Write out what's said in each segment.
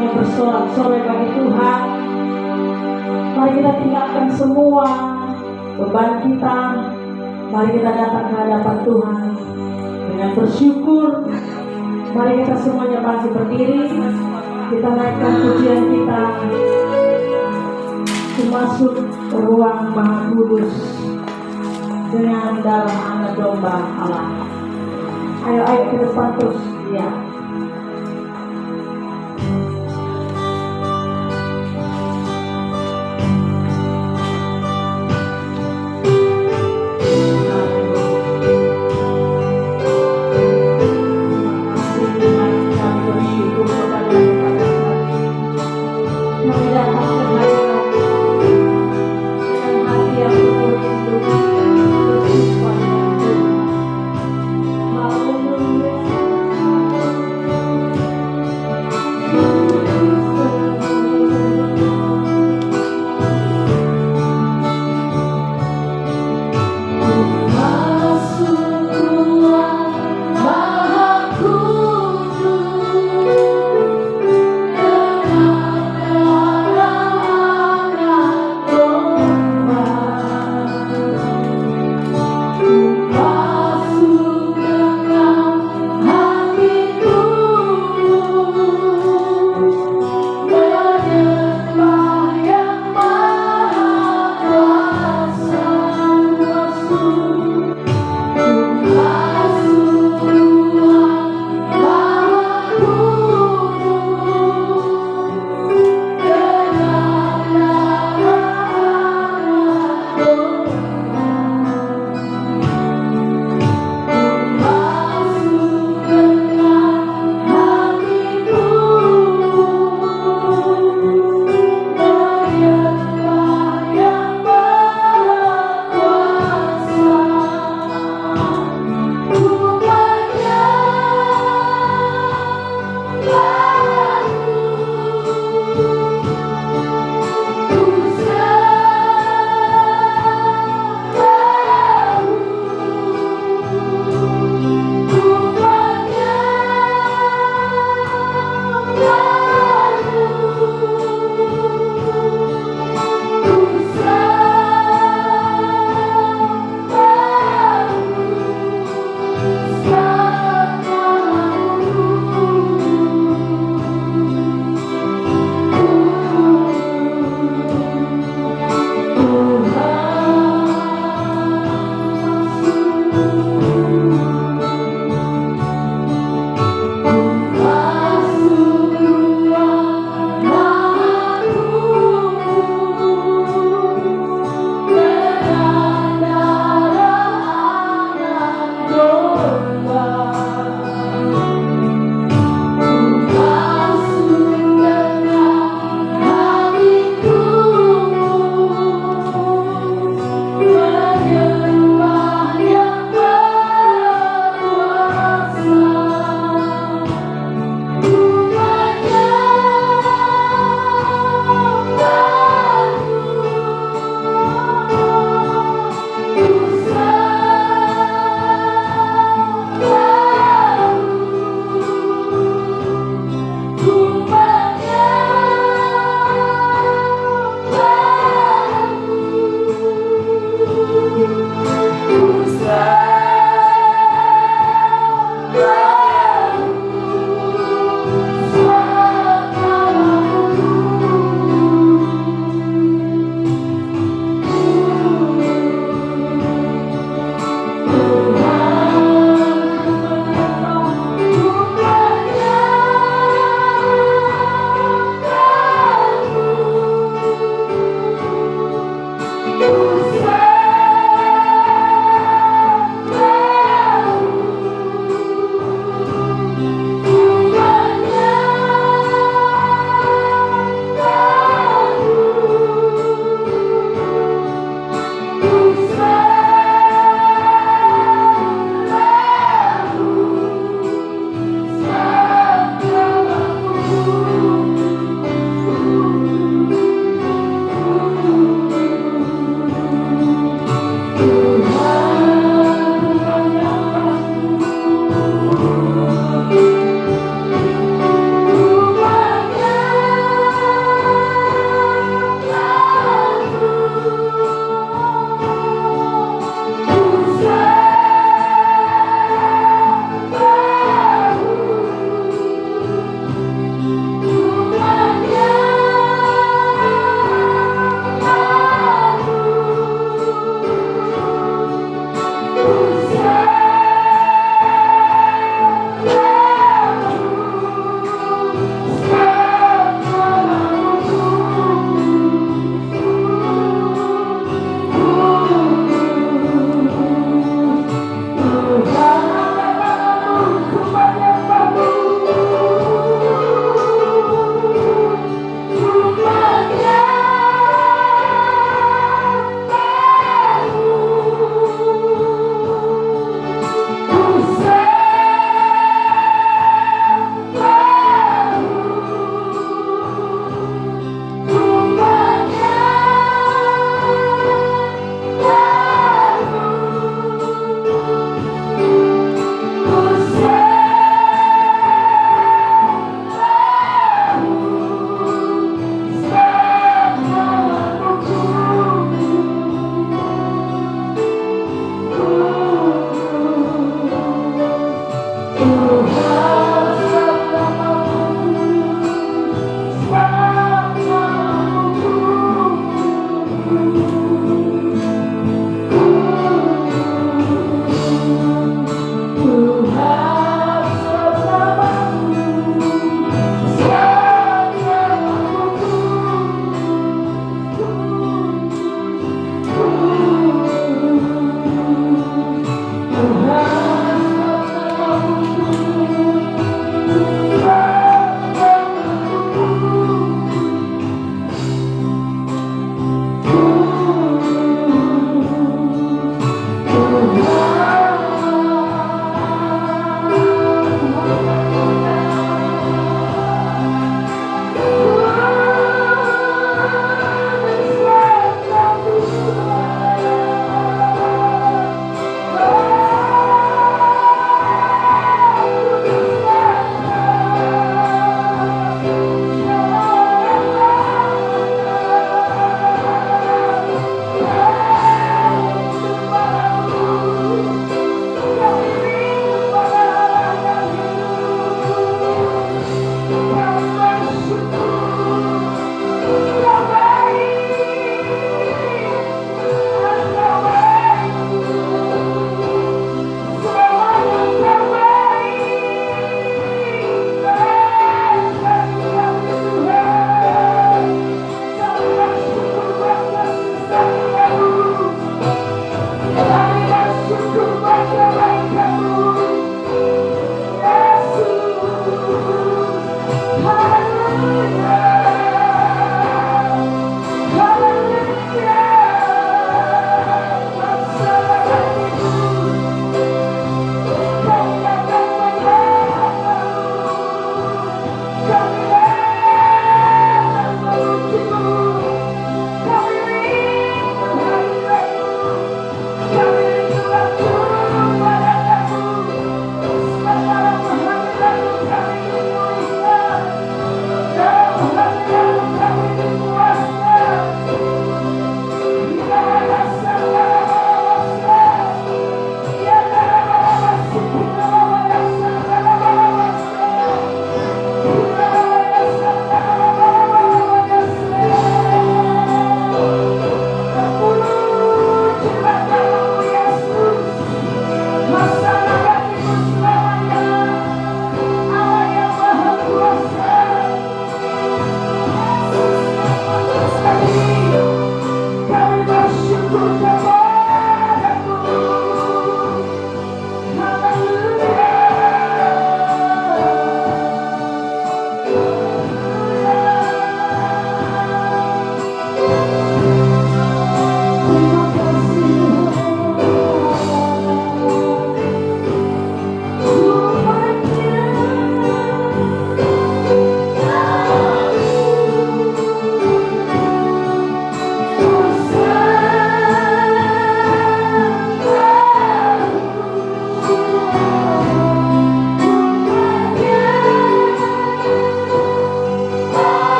semuanya bersorak-sorai bagi Tuhan. Mari kita tinggalkan semua beban kita. Mari kita datang ke hadapan Tuhan dengan bersyukur. Mari kita semuanya bangkit berdiri. Kita naikkan pujian kita masuk ke ruang Maha Kudus dengan dalam anak domba Allah. Ayo ke depan terus ya.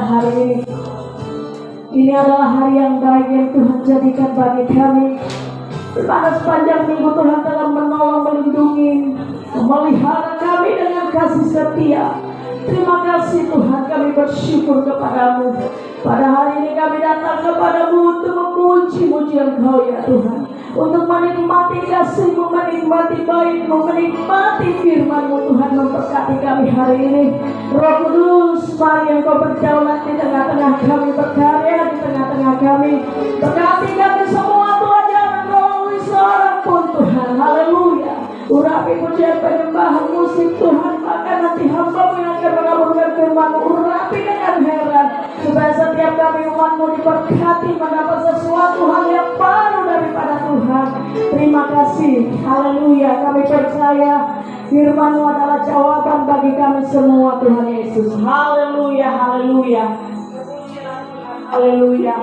hari ini. Ini adalah hari yang baik yang Tuhan jadikan bagi kami. Pada sepanjang minggu Tuhan telah menolong, melindungi, memelihara kami dengan kasih setia. Terima kasih Tuhan, kami bersyukur kepadamu. Pada hari ini kami datang kepadamu untuk memuji-muji Engkau ya Tuhan, untuk menikmati kasih-Mu, menikmati baik-Mu, menikmati firman-Mu. Tuhan memberkati kami hari ini. Roh Kudus, mari Engkau berdaulat di tengah-tengah kami, berkarya di tengah-tengah kami. Berkati kami semua Tuhan, jangan melalui seorang pun Tuhan. Haleluya. Urapi pujian penyembahan musik Tuhan, maka nanti hamba-Mu yang akan mengaburkan firman-Mu. Urapi dengan heran, supaya setiap kami umat-Mu diberkati, mendapat sesuatu hal yang baru daripada Tuhan. Terima kasih. Haleluya. Kami percaya firman-Mu adalah jawaban bagi kami semua Tuhan Yesus. Haleluya. Haleluya. Haleluya.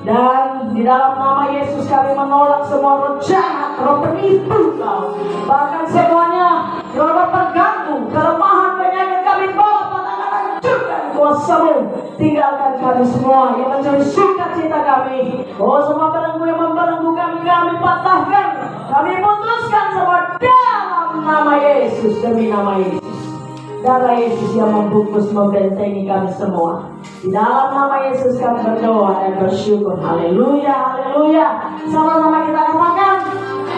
Dan di dalam nama Yesus kami menolak semua roh jahat, roh penipu kau. Bahkan semuanya roh pengganggu, kelemahan, penyakit kami bawa patahkan, hancurkan kuasa-Mu. Tinggalkan kami semua yang mencuri sukacita kami. Oh, semua belenggu yang membelenggu kami, kami patahkan. Kami putuskan semua dalam nama Yesus, demi nama Yesus. Darah Yesus yang membungkus, membentengi kami semua. Di dalam nama Yesus kami berdoa dan bersyukur. Haleluya, haleluya. Sama-sama kita katakan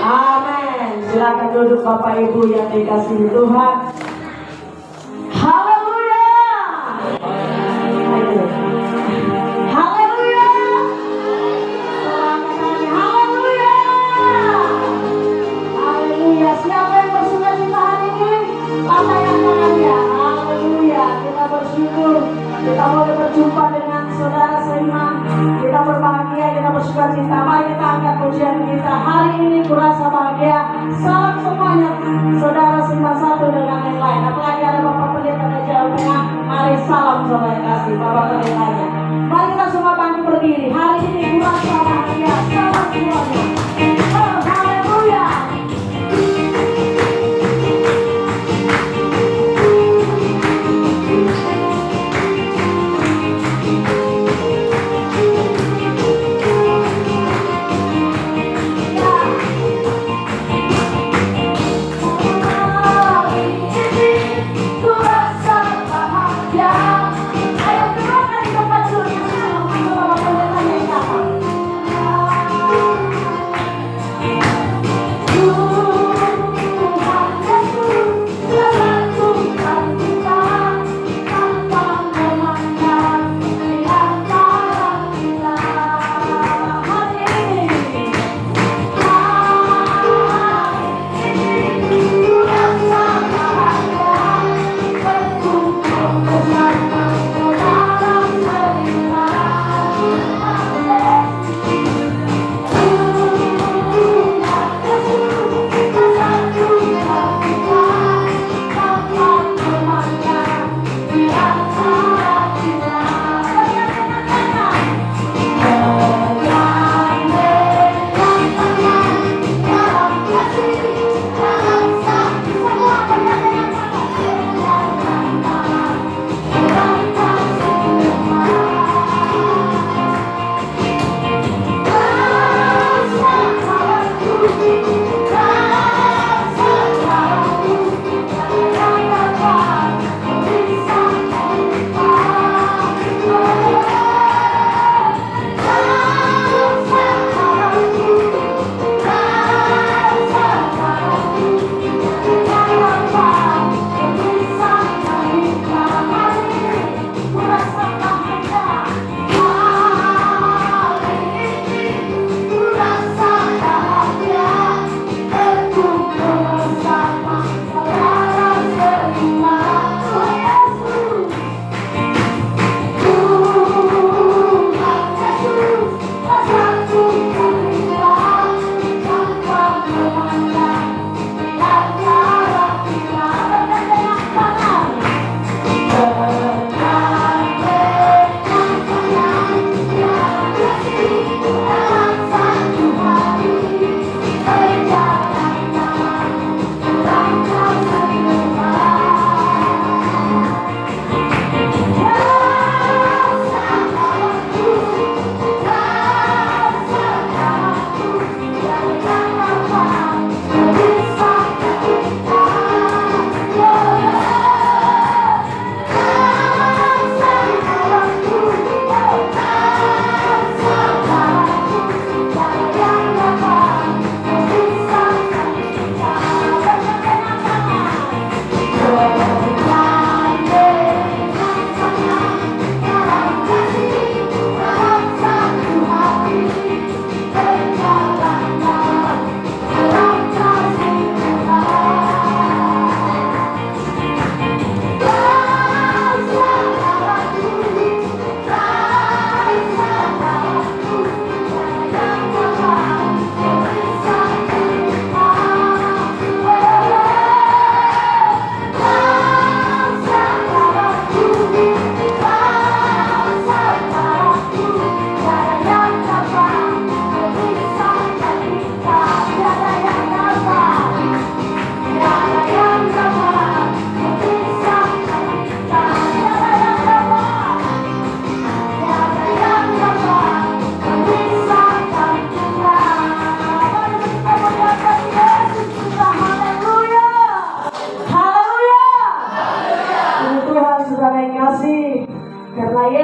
amin. Silakan duduk Bapak Ibu yang dikasihi Tuhan. Haleluya. Haleluya. Haleluya. Haleluya. Siapa yang bersukacita hari ini? Lambaikan tangannya. Haleluya. Kita bersyukur. Kita boleh berjumpa dengan saudara seiman. Kita berbahagia, kita bersukacita. Mari kita angkat pujian kita. Hari ini kurasa bahagia. Salam semuanya, saudara seiman satu dengan yang lain. Apalagi ada Bapak Pendeta dari Jawa Tengah. Mari salam saudara kasih Bapak Pendetanya. Mari kita semua bangkit berdiri. Hari ini kurasa bahagia. Salam semuanya. Oh, haleluya.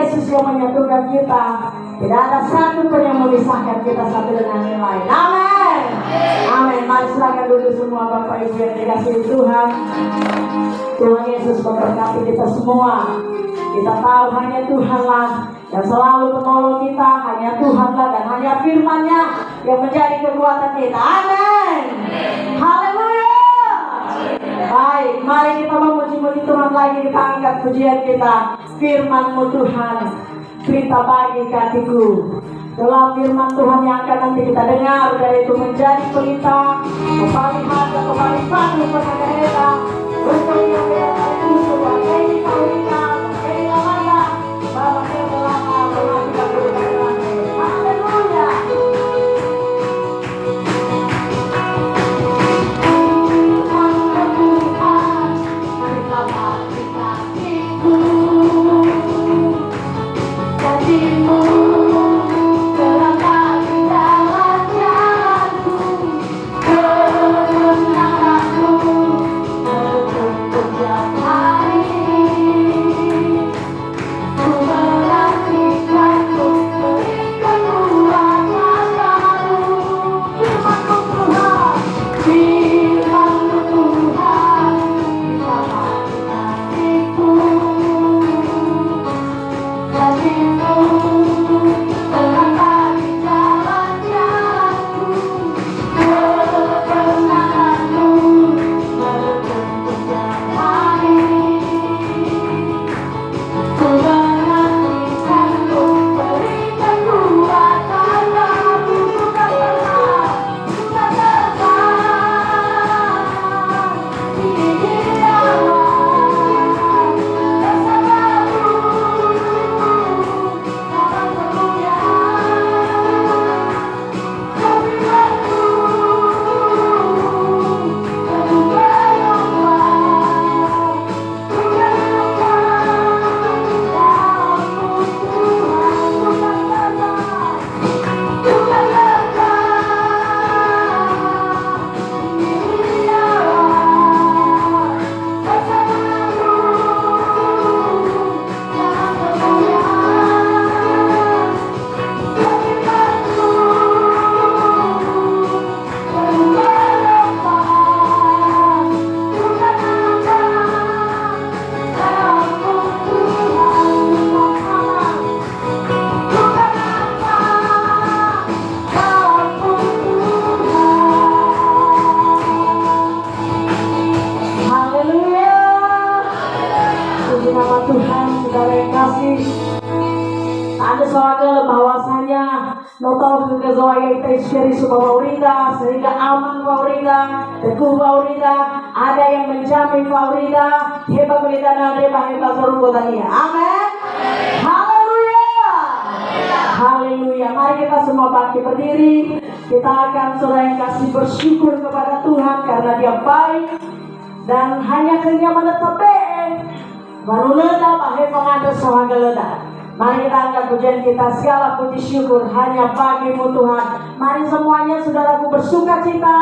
Yesus yang menyatukan kita. Tidak ada satu pun yang memisahkan kita satu dengan yang lain. Amin. Amin. Mari silakan dulu semua Bapak Ibu yang dikasihi Tuhan. Tuhan Yesus memberkati kita semua. Kita tahu hanya Tuhanlah yang selalu menolong kita. Hanya Tuhanlah dan hanya firman-Nya yang menjadi kekuatan kita. Amin. Haleluya. Baik, mari kita memuji-muji Tuhan lagi. Kita angkat pujian kita. Firman-Mu Tuhan, cerita bagi hatiku. Dalam firman Tuhan yang akan nanti kita dengar, dari itu menjadi pelita, kembali harga, kembali padu kepada kita. Untuk yang itu sebagai pelita, sebagai lamanya, bahwa yang lama kita berdoa. Haleluya. Sehingga aman Faurida, teguh Faurida, ada yang menjamin Faurida, hebat Faurida dan hebat Sorobotania. Amin. Haleluya. Haleluya. Mari kita semua bangkit berdiri. Kita akan saudara yang kasih bersyukur kepada Tuhan karena Dia baik dan hanya Dia menetap baik. Baru leda bahaya pengadas sohagaleda. Mari kita angkat pujian kita, segala puji syukur hanya bagi-Mu Tuhan. Mari semuanya saudaraku bersuka cita,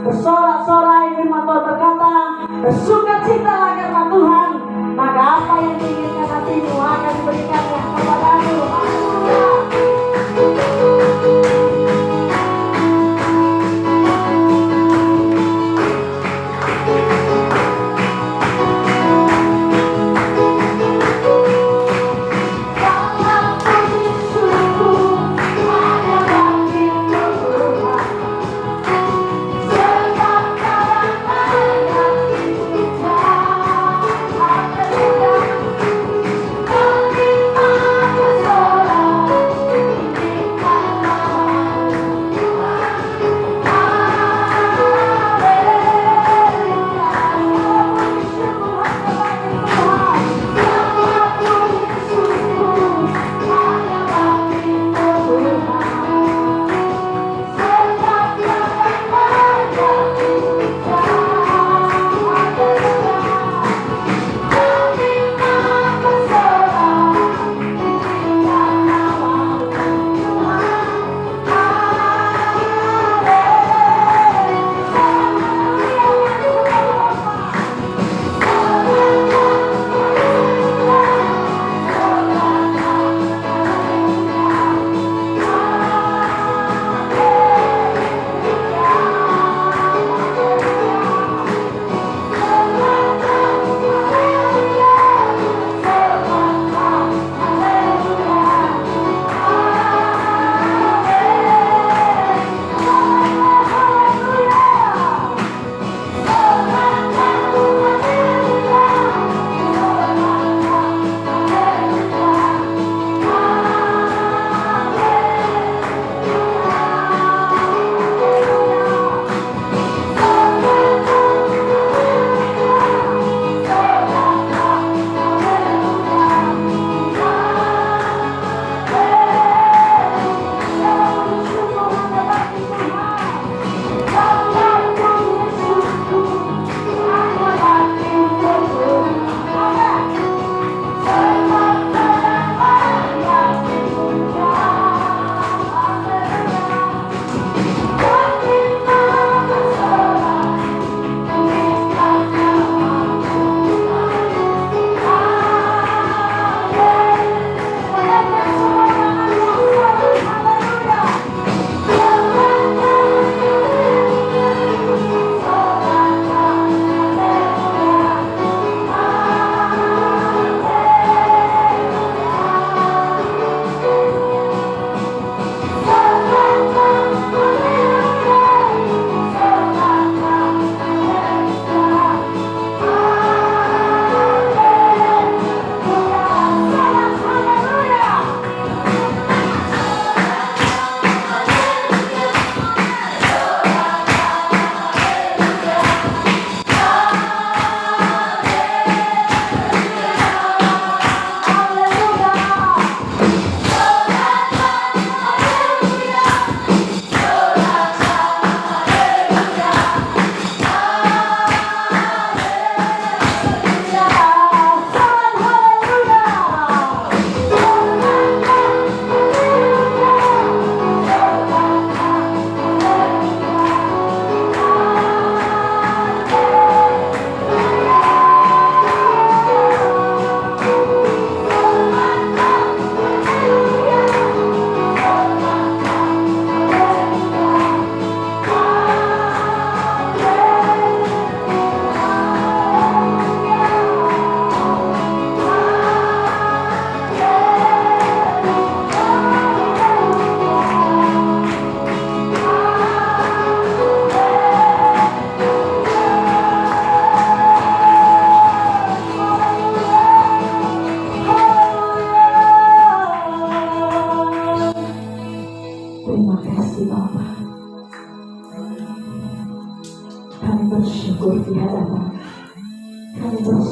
bersorak-sorai, firman Tuhan berkata, bersuka cita karena Tuhan, maka apa yang diinginkan hatimu akan diberikannya kepadamu. Haleluya.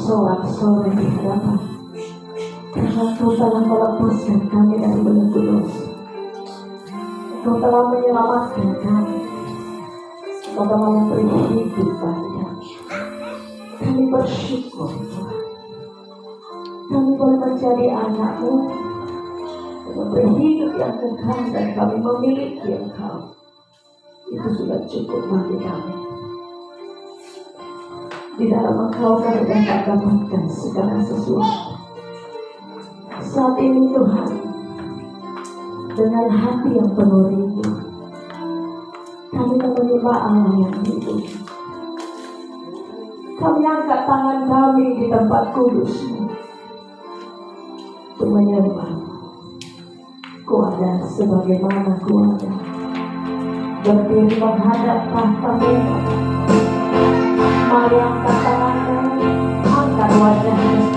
bersorak-sorai di hadapan. Karena Engkau telah melepaskan kami dari belenggu dosa. Engkau telah menyelamatkan kami. Engkau telah memberi hidup bagi kami. Kami bersyukur Tuhan. Kami boleh menjadi anak-Mu, memberi hidup yang kekal, dan kami memiliki Engkau. Itu sudah cukup bagi kami. Di dalam Engkau kami dapat dapatkan segala sesuatu. Saat ini Tuhan, dengan hati yang penuh rindu, kami menyembah Allah yang hidup. Kami angkat tangan kami di tempat kudus-Mu untuk menyembah. Ku ada sebagaimana Ku ada, berdiri menghadap tahta-Mu. Mari angkat tanganmu, angkat wajahmu,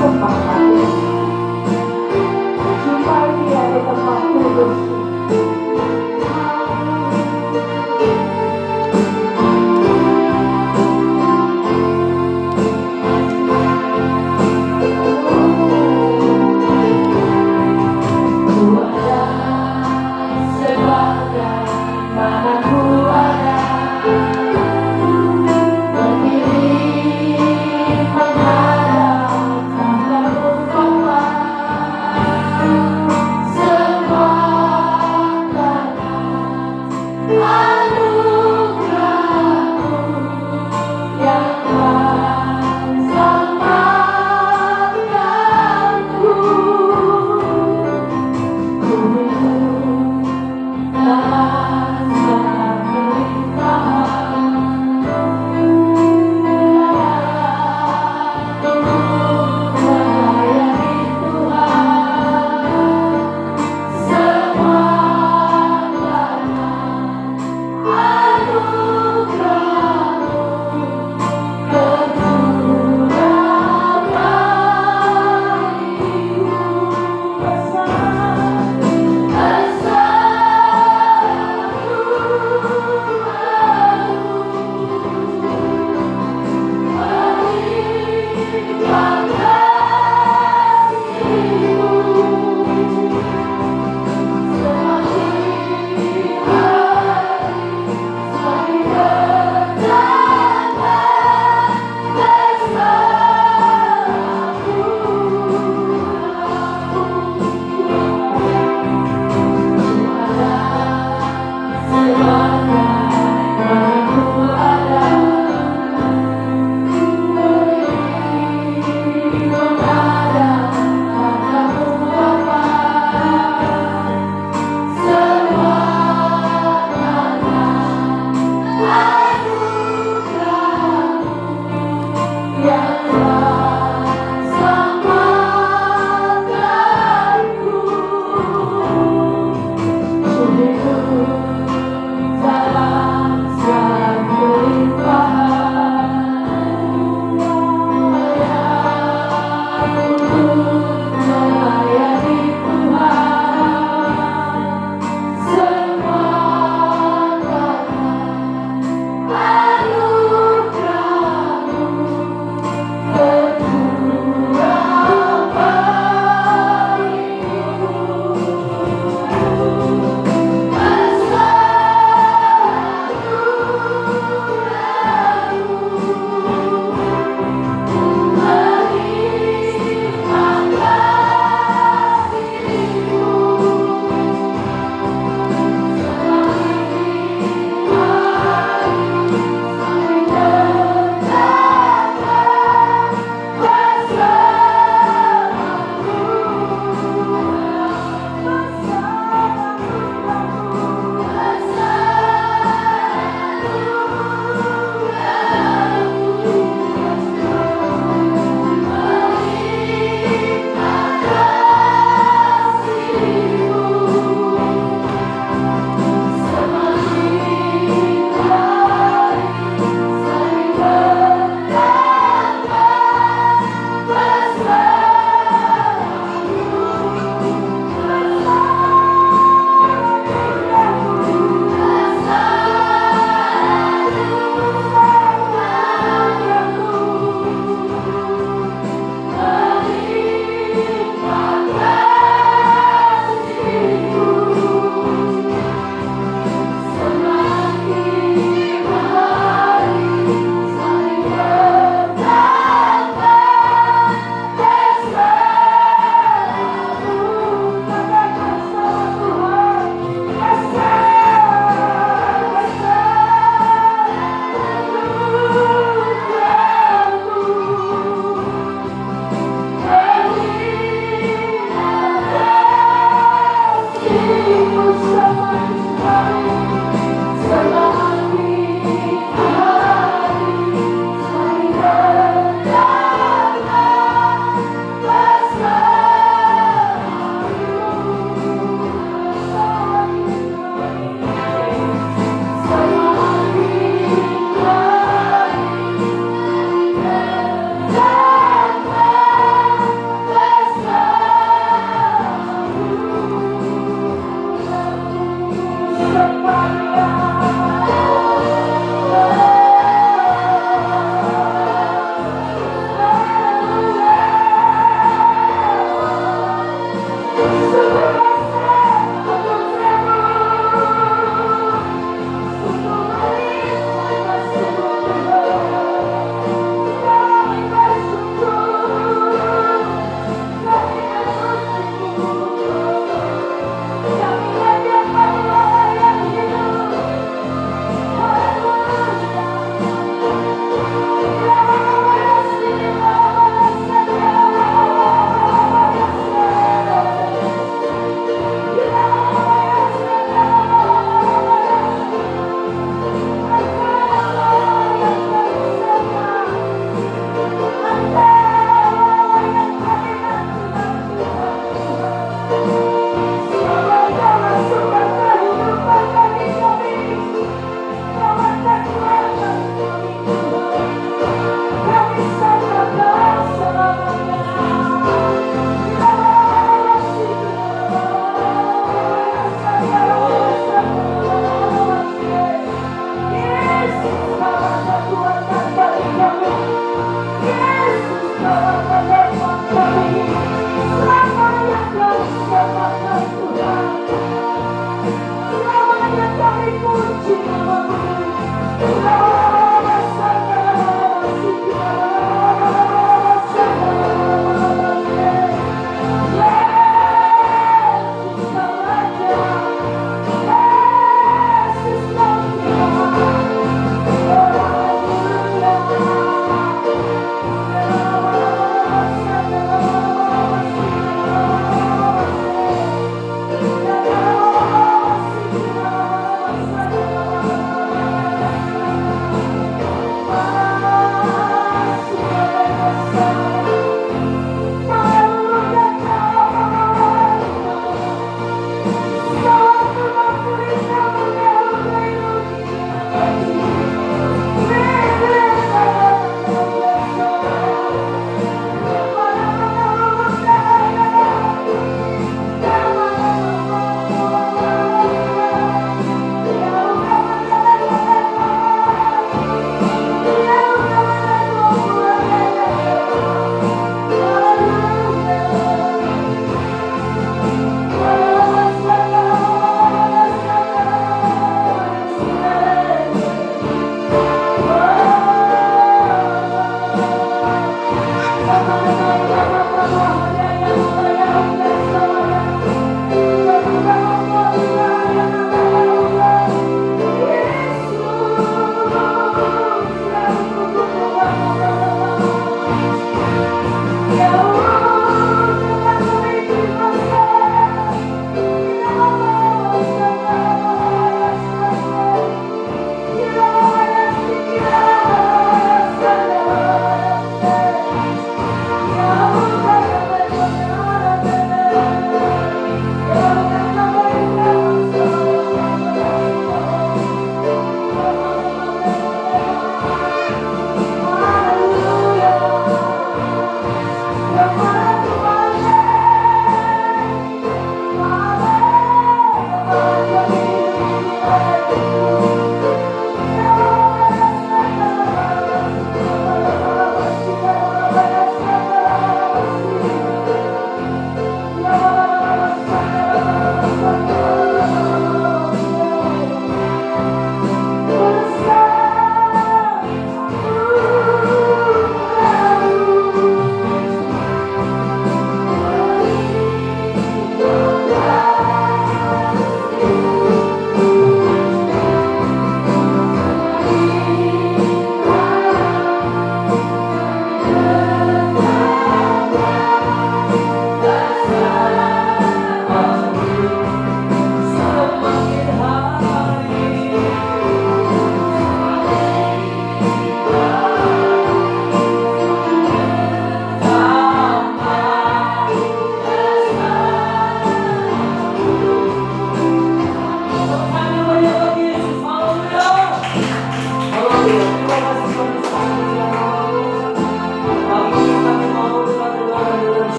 sembah hati. Jumpai Dia di tempat kudus. Berdiri menghadap tahta-Mu.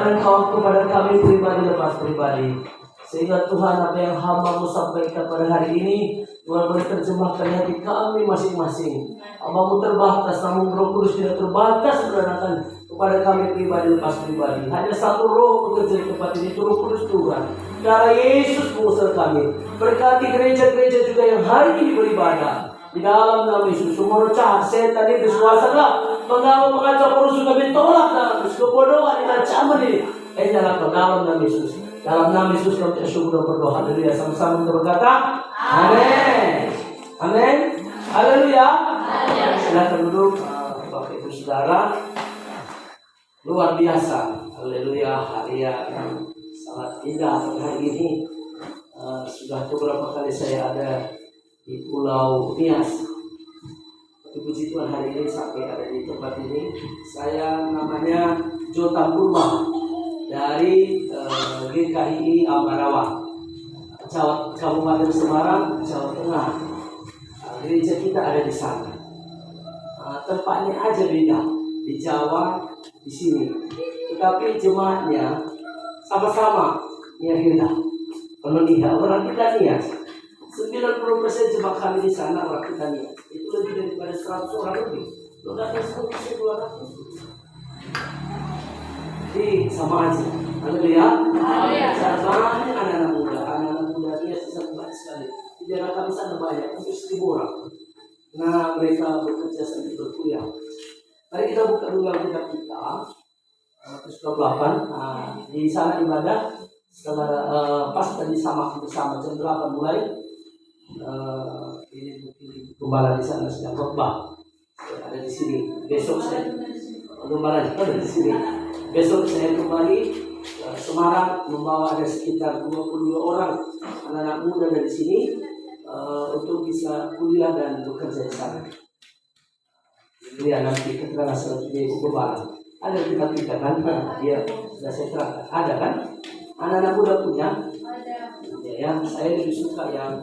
kepada Engkau, kepada kami pribadi lepas pribadi. Sehingga Tuhan, apa yang hamba-Mu sampaikan pada hari ini, Tuhan boleh terjemahkan hati kami masing-masing. Hamba-Mu terbatas, namun Roh Kudus tidak terbatas menerangkan kepada kami pribadi lepas pribadi. Hanya satu Roh bekerja di tempat ini, itu Roh Kudus Tuhan. Darah Yesus mengusir kami. Berkati gereja-gereja juga yang hari ini beribadah. Di dalam nama Yesus, semua roh setan ini bersuasana mengacau perus kami tolak dalam Yesus. Kebodohan dan ancaman ini nyalakan dalam nama Yesus. Dalam nama Yesus kami syukur dan berdoa. Haleluya. Sama-sama kita berkata amin. Amin. Haleluya. Silakan duduk. Bapak Ibu Saudara, luar biasa. Haleluya. Hari yang sangat indah hari ini. Sudah beberapa kali saya ada di Pulau Nias. Puji Tuhan, hari ini sampai ada di tempat ini. Saya namanya Jota Purba dari GKI Ambarawa, Kabupaten Semarang, Jawa Tengah. Gereja kita ada di sana. Tempatnya aja beda, di Jawa, di sini. Tetapi jemaatnya sama-sama Niahila. Kalau tidak orang kita Nias. 90% jemaat kami di sana orang kita Nias. Itu lebih daripada 100 orang lebih. Lo datang 100-200. Jadi sama aja. Haleluya. Banyak anak-anak muda Nias bisa banyak sekali. Di daerah kami sana banyak, hampir 1.000 orang. Nah, mereka bekerja sambil berkuliah. Mari kita buka dulu Alkitab kita. Matius 28. Di sana ibadah setelah pas tadi sama bersama jam 8 mulai. Ini gembala di sana sedang khotbah. Ada di sini. Besok saya gembala ada di sini. Besok saya kembali Semarang membawa ada sekitar 22 orang anak-anak muda dari sini untuk bisa kuliah dan bekerja di sana. Kuliah nanti keterangan selanjutnya Ibu Gembala. Ada kita kan? Dia sudah saya terangkan. Ada kan? Anak-anak muda punya? Ya, saya lebih suka yang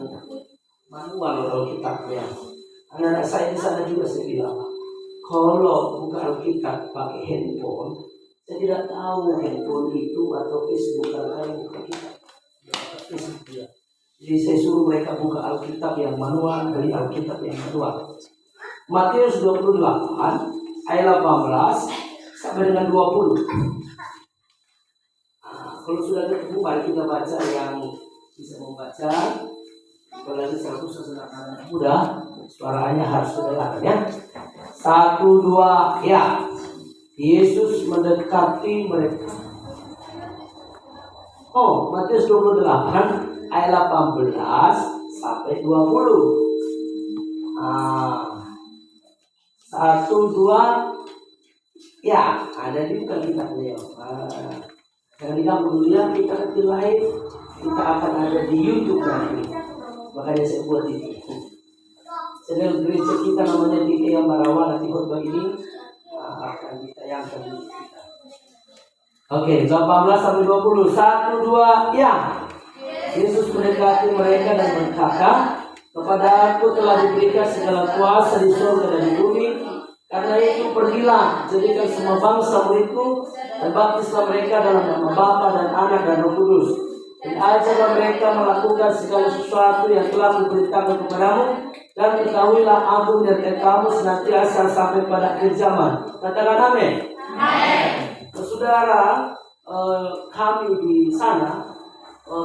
manual Alkitab ya. Anak-anak saya di sana juga saya bilang, kalau buka Alkitab pakai handphone, saya tidak tahu handphone itu atau Facebook kalau buka Alkitab. Facebook ya. Jadi saya suruh mereka buka Alkitab yang manual dari Alkitab yang manual. Matius 28 ayat 18 sampai dengan 20. Kalau sudah ketemu, mari kita baca yang bisa membaca. Apalagi saya khusus anak-anak muda, suaranya harus kedengaran ya. 1, 2, ya. Yesus mendekati mereka. Matius 28 ayat 18 sampai 20. 1, 2, ya. Ada di bukan kitabnya. Jangan diganggu dulu ya, kita nanti live, kita akan ada di YouTube nanti. Makanya saya buat ini. Channel gereja kita namanya GKI Ambarawa, nanti khotbah ini akan ditayangkan di kita. Oke, 18 sampai 20. 1, 2, ya. Yesus mendekati mereka dan berkata, kepada aku telah diberikan segala kuasa di surga dan di bumi. Karena itu pergilah, jadikan semua bangsa muridku dan baptislah mereka dalam nama Bapa dan Anak dan Roh Kudus. Dan ajarlah mereka melakukan segala sesuatu yang telah kuberitakan kepadamu. Dan ketahuilah aku menyertai kamu senantiasa sampai pada akhir zaman. Katakan amin. Saudara, kami di sana,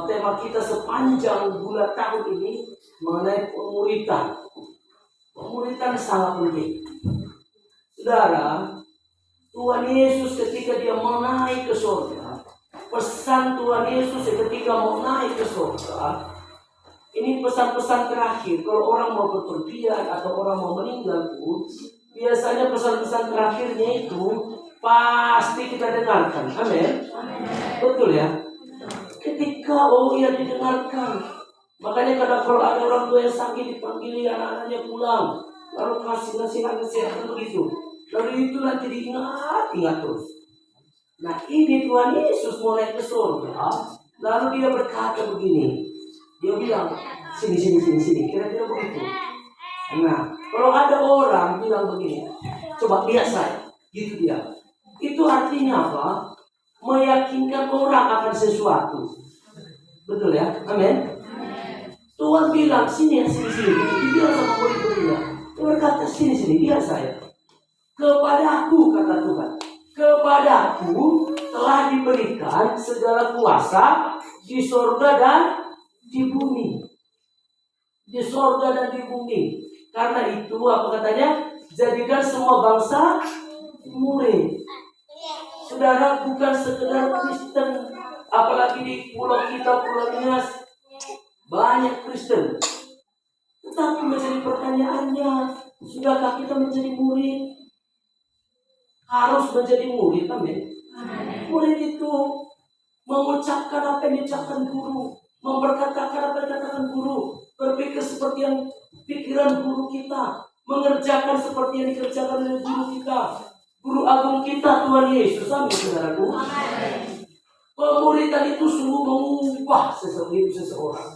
tema kita sepanjang bulan tahun ini mengenai pemuritan. Pemuritan sangat penting. Saudara, Tuhan Yesus ketika dia mau naik ke surga, pesan Tuhan Yesus ketika mau naik ke surga, ini pesan-pesan terakhir. Kalau orang mau bepergian atau orang mau meninggal pun, biasanya pesan-pesan terakhirnya itu pasti kita dengarkan. Amin. Betul ya? Ketika ia didengarkan, makanya kadang kalau ada orang tua yang sakit dipanggil anak-anaknya pulang, lalu kasih nasihat begitu. Lalu itu nanti diingat terus. Nah, ini Tuhan Yesus mau naik ke surga, lalu dia berkata begini. Dia bilang, sini. Kira-kira begitu. Nah, kalau ada orang bilang begini, coba lihat saya, gitu dia. Itu artinya apa? meyakinkan orang akan sesuatu. Betul ya? Amin. Tuhan bilang, sini. Dia bilang sama murid-muridnya. Dia berkata, sini, biar saya. Kepadaku, kata Tuhan. Kepadaku telah diberikan segala kuasa di sorga dan di bumi. Di sorga dan di bumi. Karena itu, apa katanya? Jadikan semua bangsa murid. Saudara, bukan sekedar Kristen. Apalagi di pulau kita, Pulau Nias, banyak Kristen. Tetapi menjadi pertanyaannya, sudahkah kita menjadi murid? Harus menjadi murid, amin. Murid itu mengucapkan apa yang diucapkan guru, memperkatakan apa yang dikatakan guru, berpikir seperti yang pikiran guru kita, mengerjakan seperti yang dikerjakan oleh guru kita, guru agung kita, Tuhan Yesus. Amin, saudaraku. Pemuridan itu sungguh mengubah hidup seseorang,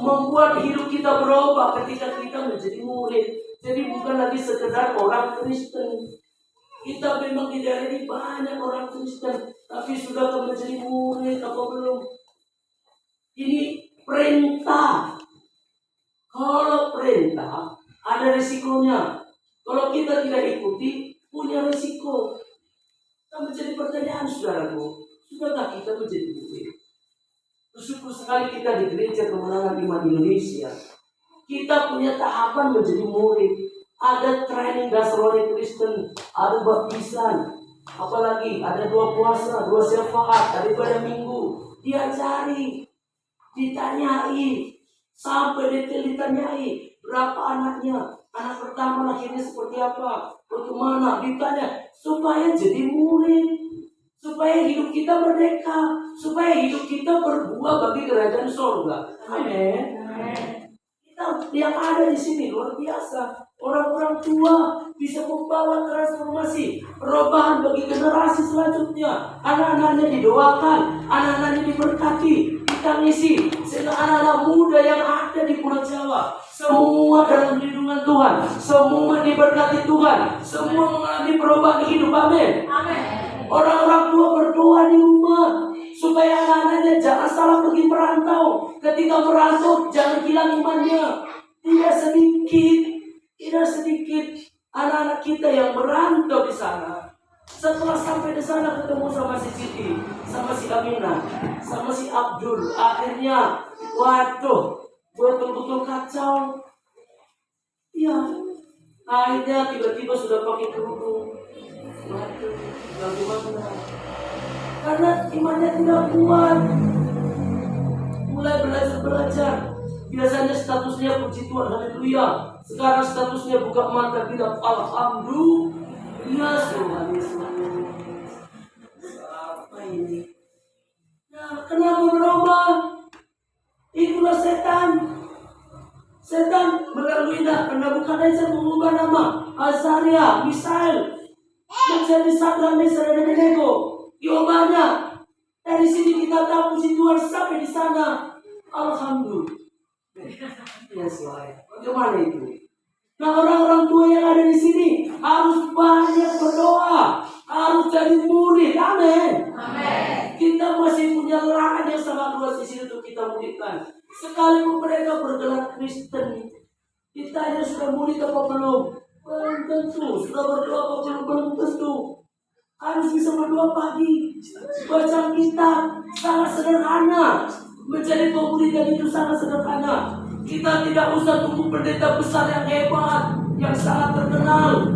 membuat hidup kita berubah ketika kita menjadi murid. Jadi bukan lagi sekedar orang Kristen. Kita memang di daerah ini banyak orang Kristen, tapi sudah menjadi murid apa belum? Ini perintah. Kalau perintah ada resikonya. Kalau kita tidak ikuti, punya resiko. Kita menjadi pertanyaan, saudaraku, sudahkah kita menjadi murid? Bersyukur sekali kita di Gereja Kemenangan Iman Indonesia. Kita punya tahapan menjadi murid. Ada training dasar Kristen, ada baptisan, apalagi ada 2 puasa, 2 syafaat, ada pada minggu. Diajari, ditanyai, sampai detail ditanyai. Berapa anaknya? Anak pertama lahirnya seperti apa? Bagaimana? Ditanya supaya jadi murid, supaya hidup kita merdeka, supaya hidup kita berbuah bagi kerajaan surga. Amin. Kita yang ada di sini luar biasa. Orang-orang tua bisa membawa transformasi, perubahan bagi generasi selanjutnya. Anak-anaknya didoakan, anak-anaknya diberkati, ditangisi. Sehingga anak-anak muda yang ada di Pulau Jawa, semua dalam lindungan Tuhan, semua diberkati Tuhan, semua mengalami perubahan hidup. Amin. Orang-orang tua berdoa di rumah supaya anak-anaknya jangan salah pergi merantau. Ketika merantau jangan hilang imannya. Tidak sedikit anak-anak kita yang merantau di sana. Setelah sampai di sana ketemu sama si Siti, sama si Aminah, sama si Abdul. Akhirnya, waduh, betul-betul kacau. Ya, akhirnya tiba-tiba sudah pakai kerudung. Waduh, bagaimana? Karena imannya tidak kuat. Mulai belajar. Biasanya statusnya puji Tuhan, haleluya. Sekarang statusnya buka mata bilang alhamdulillah, Tuhan Yesus. Apa ini? Nah, kenapa berubah? Itulah setan. Setan melalui Nebukadnezar mengubah nama Azaria, Misael menjadi Sadrak, Mesak, dan Abednego. Diubahnya. Dari sini kita tahu puji Tuhan sampai di sana. Alhamdulillah. Yes, bagaimana itu? Nah, orang-orang tua yang ada di sini harus banyak berdoa, harus jadi murid. Amin. Kita masih punya lahan yang sangat luas di sini untuk kita muridkan. Sekalipun mereka bergelar Kristen, ditanya sudah murid apa belum? Belum tentu. Sudah berdoa apa belum? Belum tentu. Harus bisa berdoa pagi, baca kitab, sangat sederhana. Menjadi pemuridan itu sangat sederhana. Kita tidak usah tunggu pendeta besar yang hebat, yang sangat terkenal.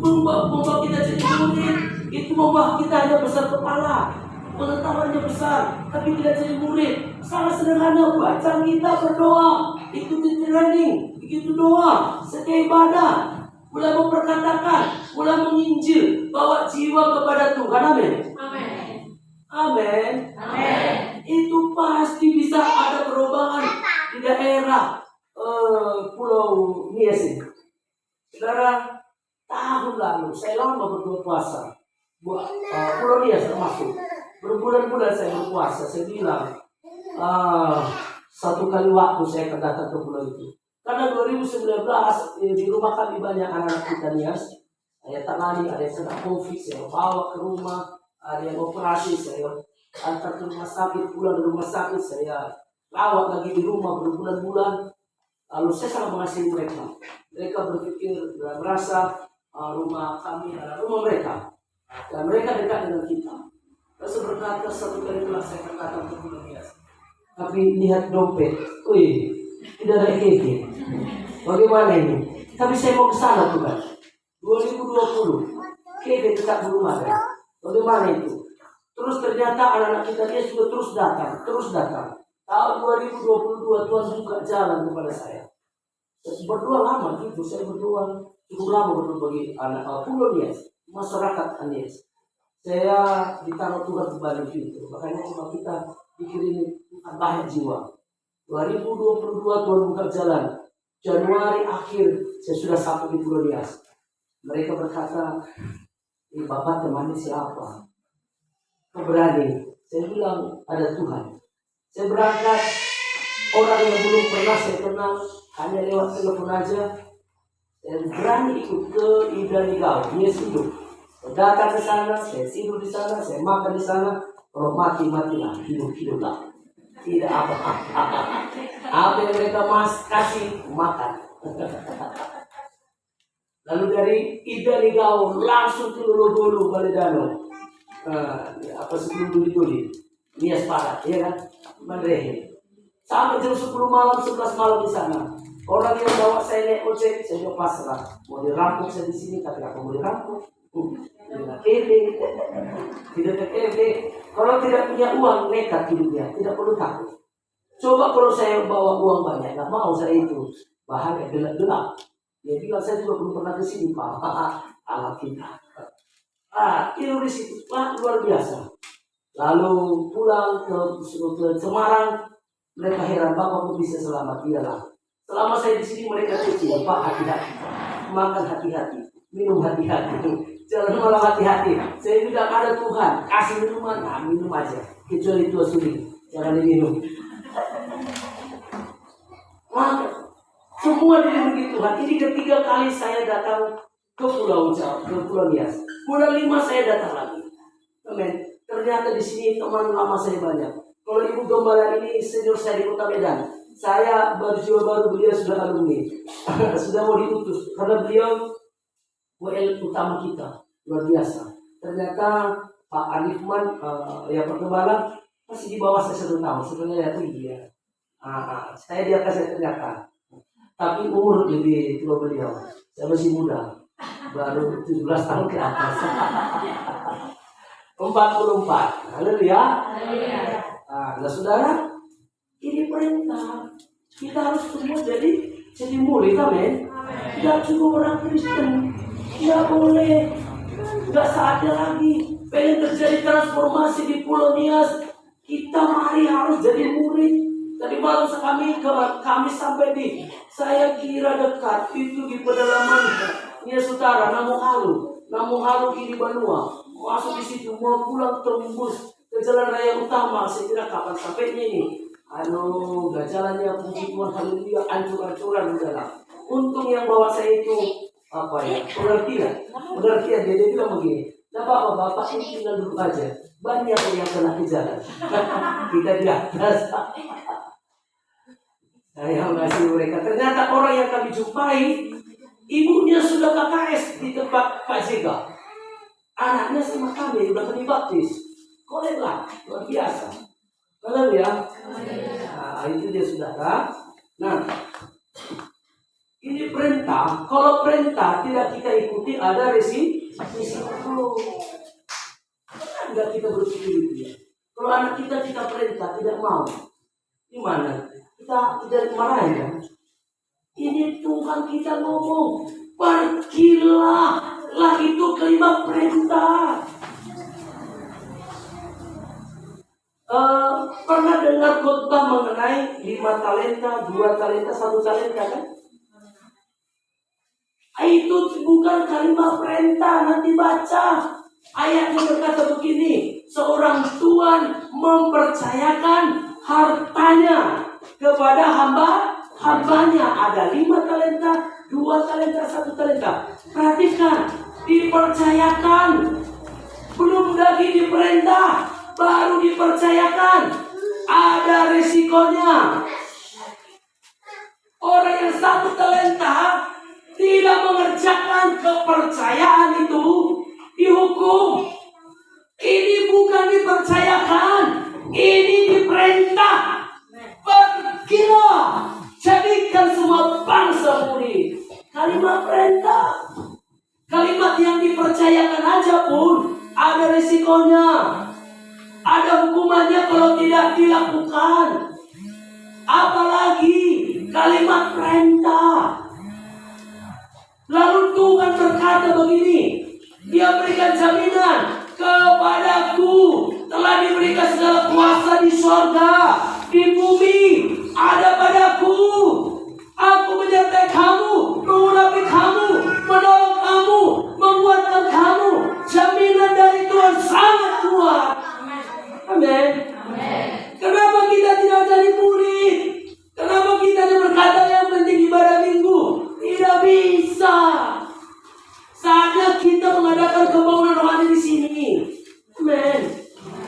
Membawa kita jadi murid, itu membawa kita hanya besar kepala, pengetahuannya besar, tapi tidak jadi murid. Sangat sederhana, baca kita, berdoa, ikuti training, begitu doa, setiap ibadah, mulai memperkatakan, mulai menginjil, bawa jiwa kepada Tuhan. Amin. Amin. Itu pasti bisa ada perubahan di daerah Pulau Nias ini. Saudara, tahun lalu saya lama berpuasa. Pulau Nias termasuk. Berbulan-bulan saya berpuasa. Saya bilang 1 kali waktu saya akan datang ke pulau itu. Karena 2019 di rumah kami banyak anak-anak kita Nias. saya tangani. Ada yang kena COVID, saya bawa ke rumah. Ada yang operasi, saya antar ke rumah sakit, pulang dari rumah sakit, saya rawat lagi di rumah berbulan-bulan. Lalu saya sangat mengasihi mereka. Mereka berpikir dan merasa rumah kami adalah rumah mereka. Dan mereka dekat dengan kita. Lalu berkata satu kali pula saya berkata ke dia, tapi lihat dompet, wih, tidak ada EKG. Bagaimana ini? Tapi saya mau ke sana tuh kan. 2020, EKG tetap belum ada. Bagaimana itu? Terus ternyata anak-anak kita dia sudah terus datang. Tahun 2022 Tuhan buka jalan kepada saya. Berdoa lama gitu, saya berdoa cukup lama berdoa bagi anak Pulau Nias, masyarakat Nias. Saya ditaruh Tuhan kembali gitu. Makanya cuma kita pikir ini banyak jiwa. 2022 Tuhan buka jalan. Januari akhir saya sudah sampai di Pulau Nias. Mereka berkata, Bapak temannya siapa? Kau berani? Saya bilang ada Tuhan. Saya berangkat, orang yang belum pernah saya kenal, hanya lewat telepon aja. Saya berani ikut ke Ida Ligau, dia hidup. Saya datang ke sana, saya tidur di sana, saya makan di sana. Kalau mati-matilah, hidup-hiduplah. Tidak apa-apa. Apa yang mereka kasih, makan. Lalu dari Ida Ligau langsung ke Lolo-Lolo, Baledano. Apa sebelum Duli-Duli, Nias Barat, ya kan? Mandrehe. Sampai jam 10 malam, 11 malam di sana. Orang yang bawa saya naik ojek, saya juga pasrah. Mau dirampok saya di sini, tapi aku mau dirampok. Tidak KP. Kalau tidak punya uang, nekat hidupnya, tidak perlu takut. Coba kalau saya bawa uang banyak, nggak mau saya itu. Bahaya, gelap-gelap. Dia bilang saya juga belum pernah ke sini, Pak. Alat kita. Itu di situ, luar biasa. Lalu pulang ke Semarang, mereka heran, Bapak kok bisa selamat? Iyalah. Selama saya di sini mereka kecil, Pak hati-hati, makan hati-hati, minum hati-hati, jalan malam hati-hati. Saya bilang ada Tuhan, kasih minuman, minum aja. Kecuali itu sulit, jangan diminum. Maka semua dilindungi Tuhan. Ini ketiga kali saya datang ke Pulau Jawa, ke Pulau Nias. Bulan 5 saya datang lagi. Amin. Ternyata di sini teman lama saya banyak. Kalau Ibu Gembala ini senior saya di Kota Medan. Saya baru beliau sudah alumni. Sudah mau diutus. Karena beliau WL utama kita. Luar biasa. Ternyata Pak Arifman, yang Gembala masih di bawah saya 1 tahun. Sebenarnya itu dia. Saya di atas saya ternyata. Tapi umur lebih tua beliau. Saya masih muda. Baru 17 tahun ke atas. 44. Haleluya. Nah, saudara, ini perintah. Kita harus semua jadi murid, amin. Tidak cukup orang Kristen. Tidak boleh. Tidak saatnya lagi. Pengen terjadi transformasi di Pulau Nias. Kita mari harus jadi murid. Tadi malam kami sampai di, saya kira dekat itu di pedalaman Nias Utara, Namu Halu kini Banua. Masuk di situ, mau pulang tembus ke jalan raya utama. Saya kira kapan sampainya ini? Gak jalannya puji Tuhan, haleluya, ancur-ancuran udahlah. Untung yang bawa saya itu pengertian. Dia bilang begini, nah bapak ini tinggal dulu aja. Banyak yang kena ke jalan. Kita di atas. Saya ngasih mereka. Ternyata orang yang kami jumpai, ibunya sudah KKS di tempat Pak Jega. Anaknya sama kami sudah kami baptis. Kolega, luar biasa. Kalau ya, itu dia saudara. Nah, ini perintah. Kalau perintah tidak kita ikuti, ada risiko. Enggak kita berpikir itu ya. Kalau anak kita perintah tidak mau, gimana? Kita tidak marahin kan? Ini Tuhan kita ngomong, pergilah. Lah itu kelima perintah. Pernah dengar khotbah mengenai 5 talenta, 2 talenta, 1 talenta kan? Itu bukan kalimat perintah, nanti baca. Ayatnya berkata begini, seorang tuan mempercayakan hartanya kepada hambanya. Ada 5 talenta, 2 talenta, 1 talenta. Perhatikan, dipercayakan. Belum lagi diperintah, baru dipercayakan. Ada resikonya. Orang yang 1 talenta tidak mengerjakan kepercayaan itu dihukum. Ini bukan dipercayakan, ini diperintah. Pergilah, jadikan semua bangsa murid. Kalimat perintah. Kalimat yang dipercayakan aja pun ada risikonya. Ada hukumannya kalau tidak dilakukan. Apalagi kalimat perintah. Lalu Tuhan berkata begini, Dia berikan jaminan, kepadaku telah diberikan segala kuasa di sorga, di bumi, ada padaku. Aku menyertai kamu, mengurapi kamu, menolong kamu, menguatkan kamu. Jaminan dari Tuhan sangat kuat. Amin. Kenapa kita tidak jadi murid? Kenapa kita hanya berkata yang penting ibadah minggu? Tidak bisa. Saatnya kita mengadakan pembangunan rohani di sini. Amin.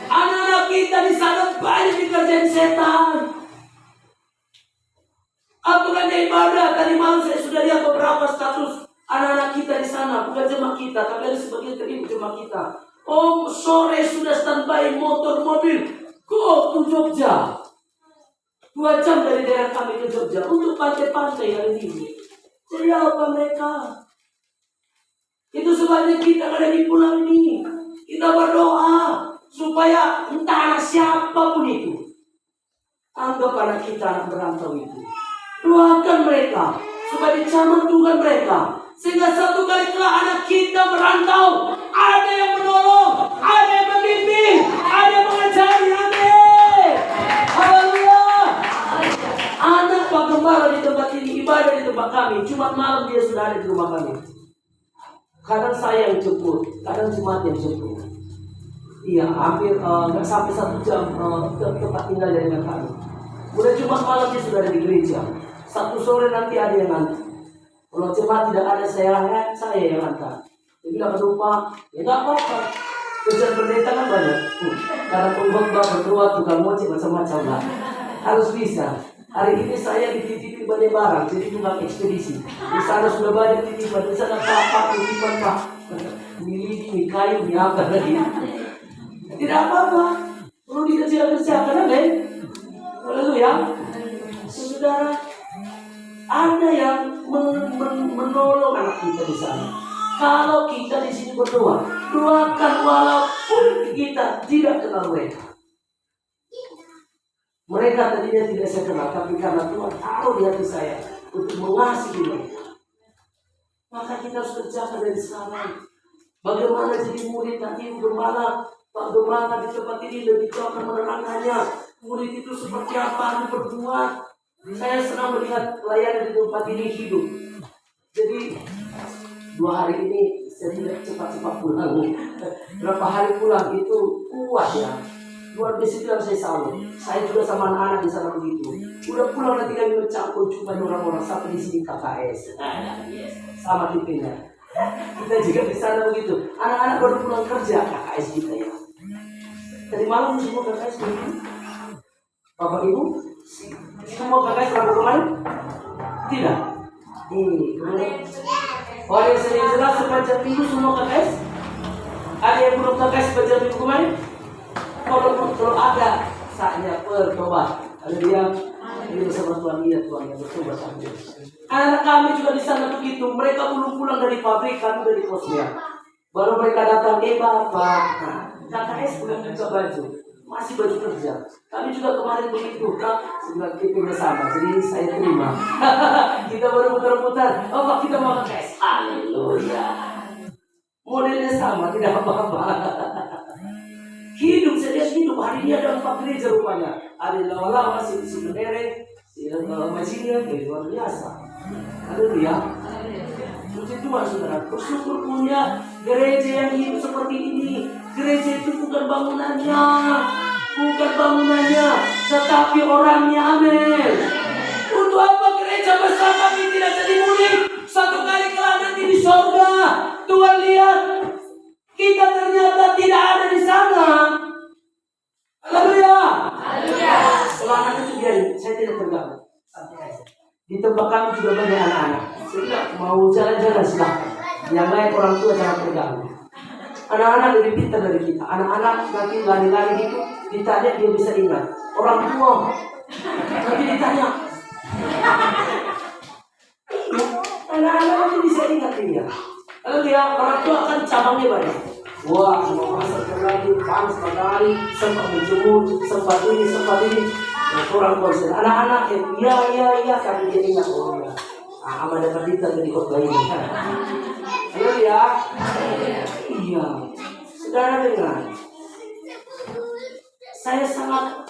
Anak-anak kita di sana banyak dikerjain setan. Aturannya ibadah. Tadi malam saya sudah lihat beberapa status anak-anak kita di sana, bukan jemaah kita, tapi ada sebagian terima jemaah kita. Oh, sore sudah standby motor mobil, go to Jogja. 2 jam dari daerah kami ke Jogja untuk pantai-pantai hari ini. Jadi apa mereka? Itu sebabnya kita ada di pulau ini. Kita berdoa supaya entah siapapun itu, anggap anak kita anak berantau itu. Doakan mereka supaya dicamar Tuhan mereka, sehingga satu kali kelak anak kita merantau, ada yang menolong, ada yang membimbing, ada yang mengajari. Amin. Haleluya. Anak Pak Gembala di tempat ini ibadah di tempat kami. Jumat malam dia sudah ada di rumah kami. Kadang saya yang jemput, kadang Jumat yang jemput. Iya, hampir nggak sampai 1 jam ke tempat tinggal dari kami. Udah Jumat malam dia sudah ada di gereja. Sabtu sore nanti ada yang ngantar. Kalau jemaat tidak ada saya yang ngantar. Dia bilang lupa, ya nggak apa-apa. Kerjaan pendeta kan banyak. Karena pengkhotbah berdoa tukang ngoceh macam-macam lah. Harus bisa. Hari ini saya dititipi banyak barang, jadi tukang ekspedisi. Di sana sudah banyak titipan, di sana apa titipan Pak. Ini kayu, ini apa lagi. Tidak apa-apa. Perlu dikerjakan, amin. Haleluya. Saudara, ada yang menolong anak kita di sana. Kalau kita di sini berdoa, doakan walaupun kita tidak kenal mereka. Mereka tadinya tidak saya kenal, tapi karena Tuhan taruh di hati saya untuk mengasihi mereka, maka kita harus kerjakan dari sekarang. Bagaimana jadi murid nanti bagaimana Pak Gembala di tempat ini lebih jauh akan menerangkannya. Murid itu seperti apa harus berbuat. Saya senang melihat pelayanan di tempat ini hidup. Jadi 2 hari ini saya tidak cepat-cepat pulang. Berapa hari pulang itu kuat ya. Luar biasa bilang saya salut. Saya juga sama anak-anak di sana begitu. Udah pulang nanti kami mencampur jumpa orang-orang sampai di sini KKS. Sama tipenya. Kita juga di sana begitu. Anak-anak baru pulang kerja KKS kita ya. Tadi malam semua KKS begitu. Bapak Ibu, semua KKS rabu kemarin? Tidak. Oh, yang sering jelas sepanjang minggu semua KKS? Ada yang belum KKS sepanjang minggu kemarin? Kalau ada saatnya bertobat. Ada dia ini bersama Tuhan, lihat Tuhan yang bertobat. Anak kami juga di sana begitu. Mereka belum pulang dari pabrik, kami dari posnya. Baru mereka datang, Bapak. KKS belum buka baju, masih baju kerja. Kami juga kemarin begitu, Kak. Sebelah kita sama, jadi saya terima. Kita baru putar-putar. Oh, Pak, kita mau KKS. Haleluya. Modelnya sama, tidak apa-apa. Hidup, saya lihat hidup. Hari ini ada 4 gereja rupanya. Ada Lawalawa, si Menere, si Majinia, luar biasa. Haleluya. Puji Tuhan, saudara. Bersyukur punya gereja yang hidup seperti ini. Gereja itu bukan bangunannya, tetapi orangnya. Amin. Untuk apa gereja besar tapi tidak jadi murid? Satu kali kelak nanti di sorga, Tuhan lihat kita ternyata tidak ada di sana. Haleluya. Kalau anak itu biarin, saya tidak terganggu. Santai aja. Di tempat kami juga banyak anak-anak. Sehingga mau jalan-jalan silahkan. Yang lain orang tua jangan terganggu. Anak-anak lebih pintar dari kita. Anak-anak nanti lari-lari gitu, ditanya dia bisa ingat. Orang tua nanti ditanya. Anak-anak nanti bisa ingat dia. Lalu dia orang tua akan cabangnya banyak. Wah, mau masak lagi, panas matahari, sempat menjemur, sempat ini. Nah, orang tua anak-anak iya, tapi dia ingat oh ya. Aman dapat kita jadi khotbah ini. Halo ya. Iya. Saudara dengar. Saya sangat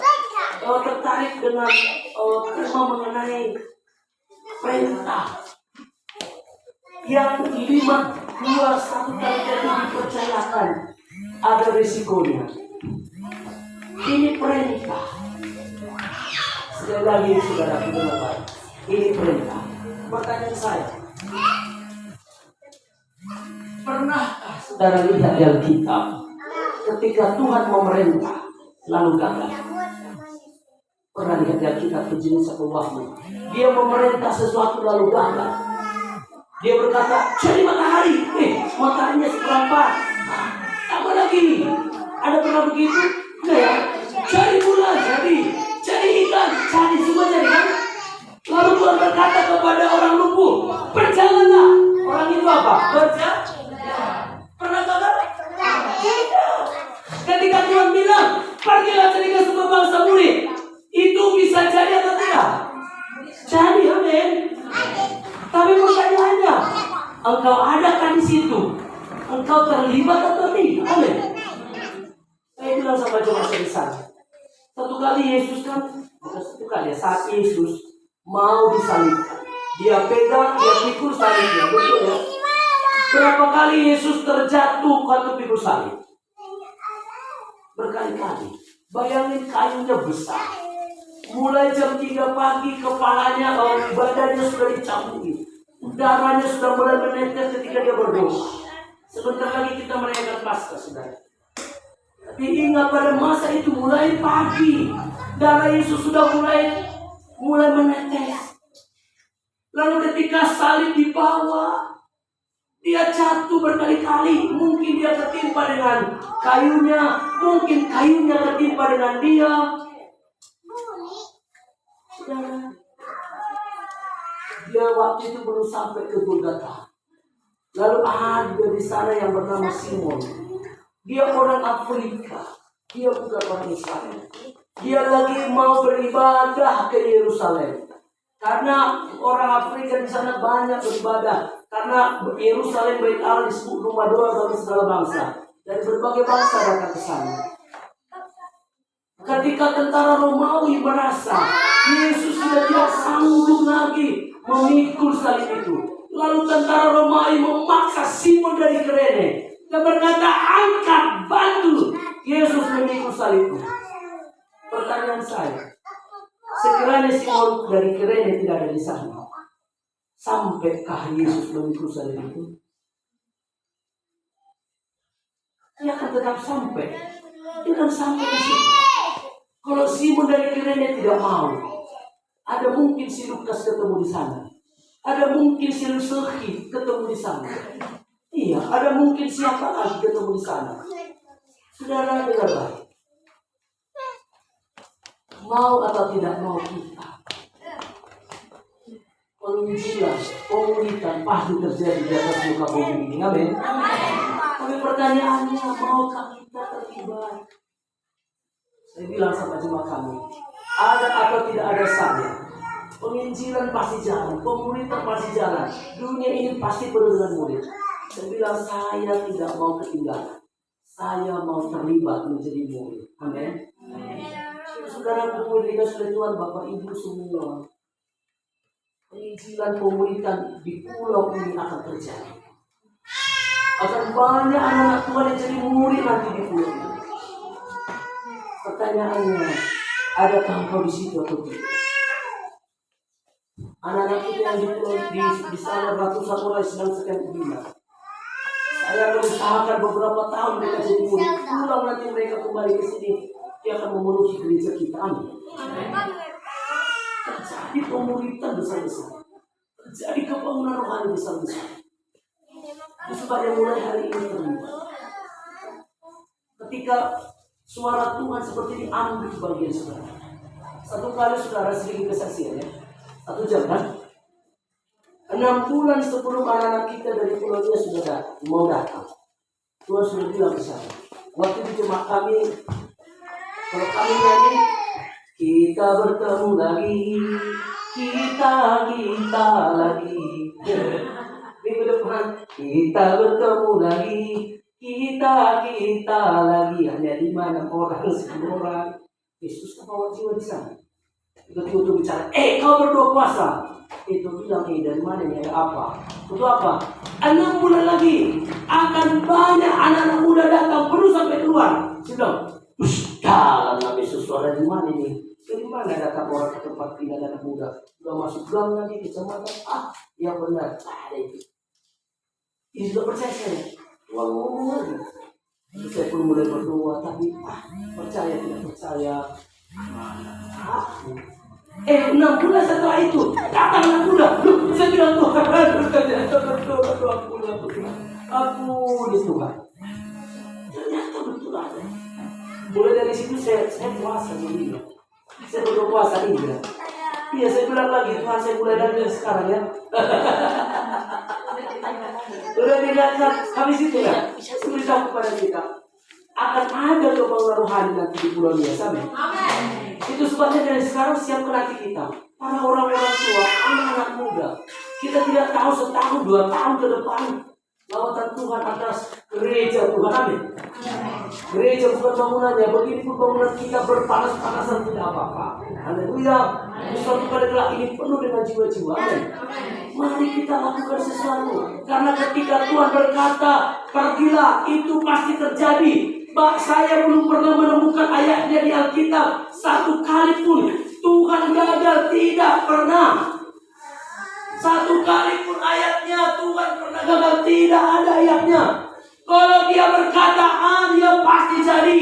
tertarik dengan tema mengenai perintah yang 5, 2, 1 kali jadi dipercayakan ada risikonya. Ini perintah. Sekali lagi saudara dengar baik. Ini perintah. Pertanyaan saya, pernahkah saudara lihat di Alkitab ketika Tuhan memerintah lalu gagal? Pernah lihat di Alkitab sejenis satu Wahyu, dia memerintah sesuatu lalu gagal. Dia berkata, cari matahari, mataharinya seberapa? Tambah lagi, ada pernah begitu? Enggak ya? Cari bulan, cari ikan, cari semua cari kan? Lalu Tuhan berkata kepada orang lumpuh, berjalanlah. Orang itu apa? Berjalan. Pernah gagal? Tidak. Ketika Tuhan bilang, pergilah cari ke semua bangsa murid, itu bisa jadi atau tidak? Jadi, amin. Tapi pertanyaannya, engkau adakah di situ? Engkau terlibat atau tidak? Amin. Saya bilang sama jemaat di sana. Satu kali Yesus kan, bukan satu kali ya, saat Yesus mau disalibkan, dia pegang, dia pikul salibnya, betul ya? Berapa kali Yesus terjatuh waktu pikul salib? Berkali-kali. Bayangin kayunya besar. Mulai jam 3 pagi kepalanya, badannya sudah dicambungi. Darahnya sudah mulai menetes ketika dia berdoa. Sebentar lagi kita merayakan Paskah, saudara. Tapi ingat pada masa itu mulai pagi, darah Yesus sudah mulai menetes. Lalu ketika salib dibawa, dia jatuh berkali-kali. Mungkin dia ketimpa dengan kayunya, mungkin kayunya ketimpa dengan dia. Saudara, dia waktu itu belum sampai ke Golgota. Lalu ada di sana yang bernama Simon. Dia orang Afrika. Dia bukan orang Israel. Dia lagi mau beribadah ke Yerusalem. Karena orang Afrika di sana banyak beribadah. Karena Yerusalem Bait Allah disebut rumah doa bagi segala bangsa. Dari berbagai bangsa datang ke sana. Ketika tentara Romawi merasa Yesus sudah tidak sanggup lagi memikul salib itu, lalu tentara Romawi memaksa Simon dari Kirene dan berkata, angkat, bantu Yesus memikul salib itu. Pertanyaan saya, sekiranya Simon dari Kirene tidak ada di sana, sampaikah Yesus memikul salib itu? Dia akan tetap sampai. Dia akan sampai ke situ. Kalau Simon dari Kirene tidak mau, ada mungkin si Lukas ketemu di sana. Ada mungkin si Lusuki ketemu di sana. Iya, ada mungkin siapa lagi ketemu di sana. Saudara dengar baik. Mau atau tidak mau kita, penginjilan, pemulihan pasti terjadi di atas muka bumi ini. Amin. Tapi pertanyaannya, maukah kita terlibat? Saya bilang sama jemaat kami, ada atau tidak ada saya, penginjilan pasti jalan, pemulihan pasti jalan, dunia ini pasti penuh dengan murid. Saya bilang, saya tidak mau ketinggalan, saya mau terlibat menjadi murid. Amin. Saudara pemulihan sudah Tuhan, Bapak Ibu semua, penginjilan pemulihan di pulau ini akan terjadi. Akan banyak anak-anak Tuhan yang jadi murid nanti di pulau ini. Pertanyaannya, adakah engkau di situ atau tidak? Anak-anak kita yang di sana ratusan orang sedang sekian bina. Saya mengusahakan beberapa tahun mereka jadi murid. Pulang nanti mereka kembali ke sini, dia akan memenuhi gereja kita. Amin. Terjadi pemuritan besar-besar, terjadi kebangunan rohani besar-besar. Supaya mulai hari ini terlibat. Ketika suara Tuhan seperti diambil bagian saudara. Satu kali saudara sedikit kesaksian ya. 1 jam kan? 6 bulan sebelum anak-anak kita dari Pulau Nia sudah mau datang. Tuhan sudah bilang ke saya. Waktu itu cuma kami, kalau kami nyanyi, kita bertemu lagi, kita lagi. Minggu depan, kita bertemu lagi, kita lagi. Hanya 5-6 orang, 10 orang. Yesus bawa jiwa di sana. Begitu bicara, kau berdoa puasa. Itu bilang, dari mana ini, ada apa? Itu apa? 6 bulan lagi akan banyak anak-anak muda datang penuh sampai keluar. Saya bilang, dalam nama Yesus, suara di mana ini? Dari mana datang orang ke tempat pindah anak muda? Sudah masuk gang lagi, kecamatan. Ya benar, ada itu. Ini sudah percaya saya. Tuhan ngomong lagi. Saya pun mulai berdoa, tapi percaya tidak percaya. 6 bulan setelah itu datang anak muda. Saya bilang Tuhan, aku di Tuhan. Ternyata betul ada. Mulai dari situ saya puasa dulu. Saya berdoa puasa ini. Iya, saya bilang lagi Tuhan, saya mulai dari sekarang ya. Udah dilihat habis itu ya. Saya beritahu kepada kita akan ada kebangunan rohani nanti di Pulau Nia. Amin. Itu sebabnya dari sekarang siapkan hati kita. Para orang-orang tua, anak-anak muda. Kita tidak tahu setahun, 2 tahun ke depan lawatan Tuhan atas gereja Tuhan. Amin. Gereja bukan bangunannya. Begini pun bangunan kita berpanas-panasan tidak apa-apa. Haleluya. Suatu pada kelak ini penuh dengan jiwa-jiwa. Amin. Mari kita lakukan sesuatu. Karena ketika Tuhan berkata, pergilah, itu pasti terjadi. Saya belum pernah menemukan ayatnya di Alkitab 1 kali pun Tuhan gagal, tidak pernah. 1 kali pun ayatnya Tuhan pernah gagal, tidak ada ayatnya. Kalau dia berkata dia pasti jadi.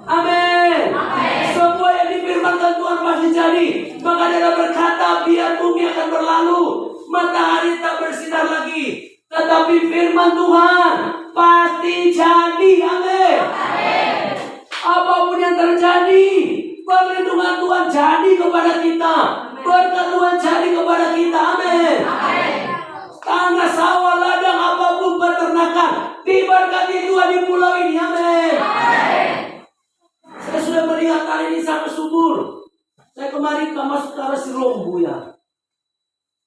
Amin. Semua yang difirmankan Tuhan pasti jadi. Maka dia berkata, biar bumi akan berlalu, matahari tak bersinar lagi, tetapi firman Tuhan pasti jadi. Amin. Apapun yang terjadi, perlindungan Tuhan jadi kepada kita, berkat Tuhan jadi kepada kita. Amin. Tanah, sawah, ladang, apapun peternakan diberkati Tuhan di pulau ini. Amin. Saya sudah melihat kali ini sangat subur. Saya kemarin masuk ke arah Sirombu ya.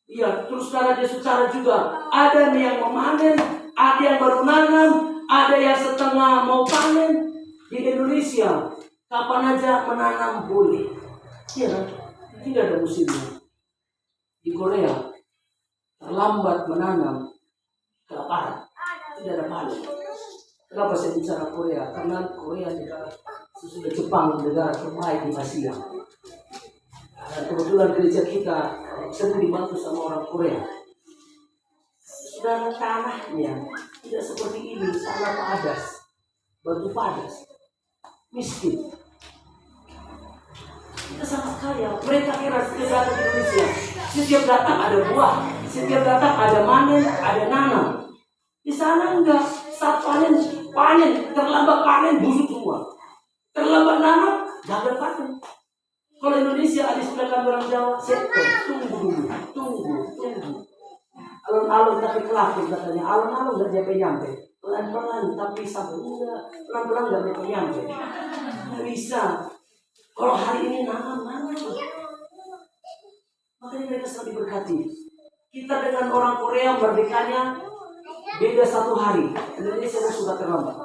Iya, terus karena dia secara juga ada yang memanen, ada yang baru nanam, ada yang setengah mau panen. Di Indonesia kapan aja menanam boleh, iya, tidak ada musimnya. Di Korea terlambat menanam, kelaparan, tidak ada panen. Kenapa saya bicara Korea? Karena Korea negara sesudah Jepang negara terbaik di Asia. Dan kebetulan gereja kita sering dibantu sama orang Korea. Saudara, tanahnya tidak seperti ini, sangat padas, batu padas, miskin. Kita sangat kaya. Mereka kira setiap datang ke Indonesia, setiap datang ada buah, setiap datang ada manen, ada nanam. Di sana enggak, saat panen, terlambat panen busuk semua, terlambat nanam, gagal panen. Kalau Indonesia ada sebelah orang Jawa, sektor, tunggu. Alon-alon tapi kelakir katanya, alon-alon nggak nyampe-nyampe, pelan-pelan tapi sampai enggak, pelan-pelan nggak nyampe-nyampe, nggak bisa. Kalau hari ini nanam, makanya mereka selalu diberkati. Kita dengan orang Korea merdekanya beda 1 hari. Indonesia sudah terlambat.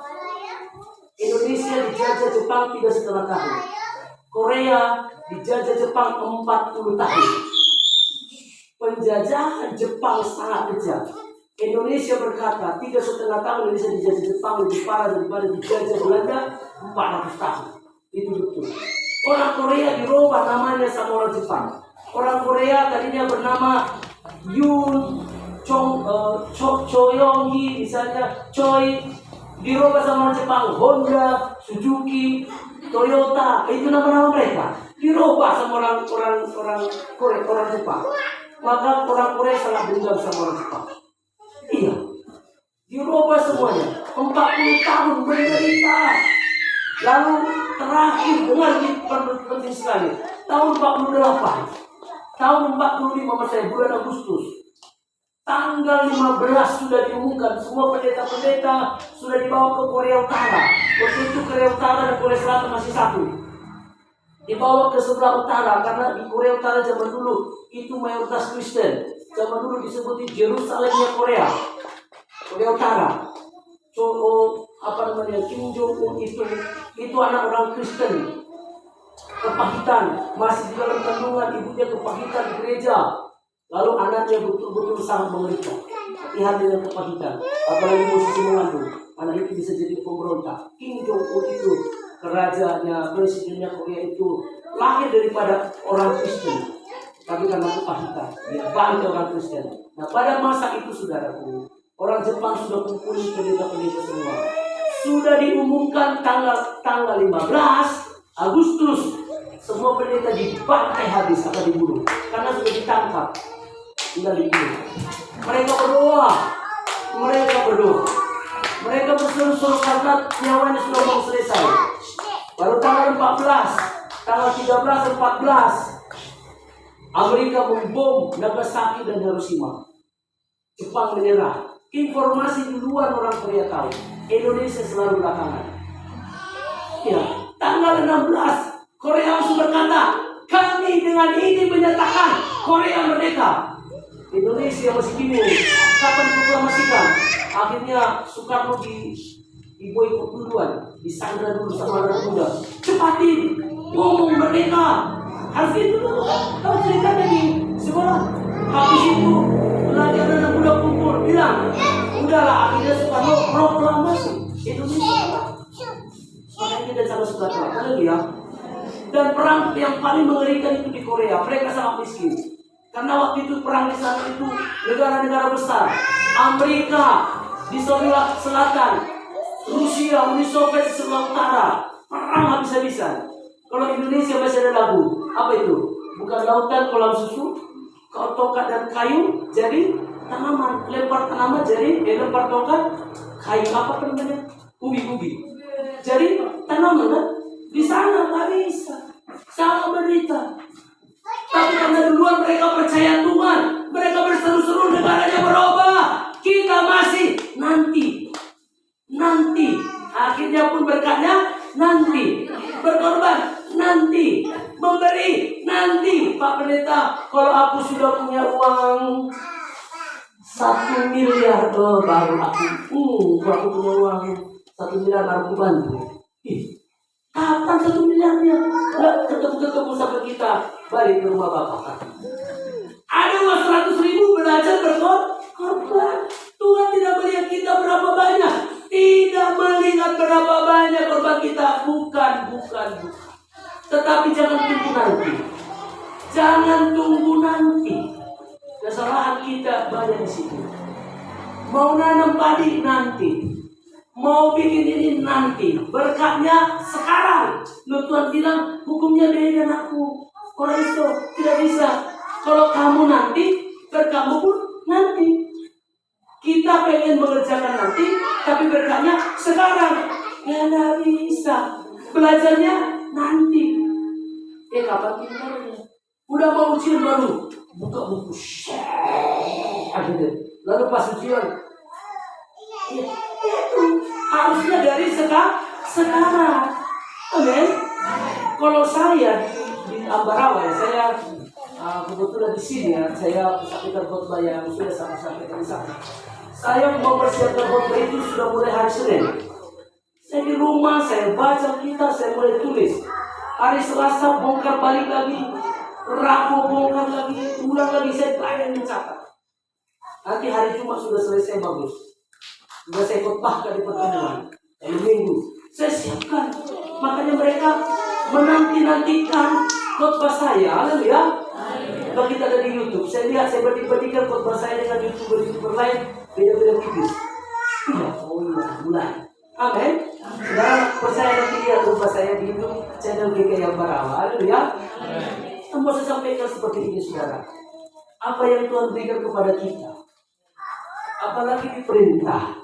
Indonesia dijajah Jepang 3,5 tahun. Korea dijajah Jepang 40 tahun. Penjajahan Jepang sangat kejam. Indonesia berkata 3,5 tahun Indonesia dijajah Jepang lebih parah daripada dijajah Belanda 400 tahun. Itu betul. Orang Korea dirubah namanya sama orang Jepang. Orang Korea tadinya bernama Yun Choyonggi misalnya, Choi, dirubah sama orang Jepang, Honda, Suzuki, Toyota, itu nama-nama mereka. Dirubah sama orang Korea, orang Jepang. Maka orang Korea sangat dendam sama orang Jepang. Iya, dirubah semuanya. 40 tahun menderita. Lalu terakhir dengar di penting sekali. Tahun 48, tahun 45 Masehi, bulan Agustus, tanggal 15 sudah diumumkan semua pendeta-pendeta sudah dibawa ke Korea Utara. Waktu itu Korea Utara dan Korea Selatan masih satu. Dibawa ke sebelah utara karena di Korea Utara zaman dulu itu mayoritas Kristen. Zaman dulu disebut Yerusalemnya Korea. Korea Utara. Kim Jong Un itu anak orang Kristen. Kepahitan, masih di dalam kandungan ibunya kepahitan di gereja. Lalu anaknya betul-betul sangat mengerikan. Hati-hati dengan kepahitan. Apalagi posisi mengandung. Anak itu bisa jadi pemberontak. Kim Jong Un itu kerajaannya, presidennya Korea itu lahir daripada orang Kristen. Tapi karena kepahitan, dia bangga orang Kristen. Nah pada masa itu saudaraku, orang Jepang sudah kumpulin pendeta-pendeta semua. Sudah diumumkan tanggal 15 Agustus. Semua pendeta dibantai habis atau dibunuh. Karena sudah ditangkap. Tinggal dibunuh. Mereka berdoa. Mereka berseru-seru karena nyawanya sudah mau selesai. Baru tanggal 13 dan 14 Amerika membom Nagasaki dan Hiroshima. Jepang menyerah. Informasi di luar orang Korea tahu. Indonesia selalu belakangan. Ya, tanggal 16 Korea langsung berkata, kami dengan ini menyatakan Korea merdeka. Indonesia masih bingung kapan proklamasikan. Akhirnya Soekarno diboikot duluan, disandra dulu sama anak muda. Cepatin, ngomong merdeka. Harus itu dulu. Kalau ceritanya di sekolah, habis itu lagi anak muda kumpul bilang, udahlah akhirnya Soekarno proklamasi Indonesia. Makanya kita sangat sejahtera. Kalian lihat. Dan perang yang paling mengerikan itu di Korea. Mereka sangat miskin. Karena waktu itu perang di sana itu negara-negara besar. Amerika di sebelah selatan, Rusia, Uni Soviet di sebelah utara. Perang habis-habisan. Kalau Indonesia masih ada lagu. Apa itu? Bukan lautan kolam susu, tongkat dan kayu jadi tanaman. Lempar tanaman jadi lempar tongkat kayu apa namanya? Ubi-ubi. Jadi tanaman kan? Di sana nggak bisa. Sama berita. Tapi karena duluan mereka percaya Tuhan, mereka berseru-seru negaranya berubah. Kita masih nanti. Akhirnya pun berkatnya nanti. Berkorban nanti. Memberi nanti. Pak Pendeta, kalau aku sudah punya uang 1 miliar, baru aku punya uang 1 miliar baru aku bantu. Kapan 1 miliarnya? Ketemu sampai kita balik ke rumah bapak. Ada uang 100.000 belajar berkorban. Tuhan tidak melihat kita berapa banyak. Tidak melihat berapa banyak korban kita. Bukan. Tetapi jangan tunggu nanti. Kesalahan kita banyak di situ. Mau nanam padi nanti. Mau bikin ini nanti. Berkatnya sekarang. Tuhan bilang hukumnya beda aku. Orang itu tidak bisa. Kalau kamu nanti, berkatmu pun nanti. Kita pengen mengerjakan nanti, tapi berkatnya sekarang. Ya nggak bisa. Belajarnya nanti. Kapan kita? Udah mau ujian baru. Buka buku. Lalu pas ujian. Itu harusnya dari sekarang. Amin. Kalau saya di Ambarawa ya, saya kebetulan di sini ya, saya sampaikan khotbah yang sudah saya sampaikan di sana. Saya mau persiapkan khotbah itu sudah mulai hari Senin. Saya di rumah, saya baca kitab, saya mulai tulis. Hari Selasa bongkar balik lagi, Rabu bongkar lagi, ulang lagi, saya banyak mencatat. Nanti hari Jumat sudah selesai bagus. Sudah saya khotbahkan di pertemuan. Minggu saya siapkan. Makanya mereka menanti-nantikan khotbah saya. Haleluya. Kalau kita ada di YouTube, saya lihat, saya banding-bandingkan khotbah saya dengan YouTuber lain, beda-beda tipis. Iya, oh iya, mulai. Amin. Saudara, percaya nanti lihat khotbah saya di YouTube, channel GK yang Barawa. Haleluya. Mau saya sampaikan seperti ini, saudara. Apa yang Tuhan berikan kepada kita, apalagi diperintah,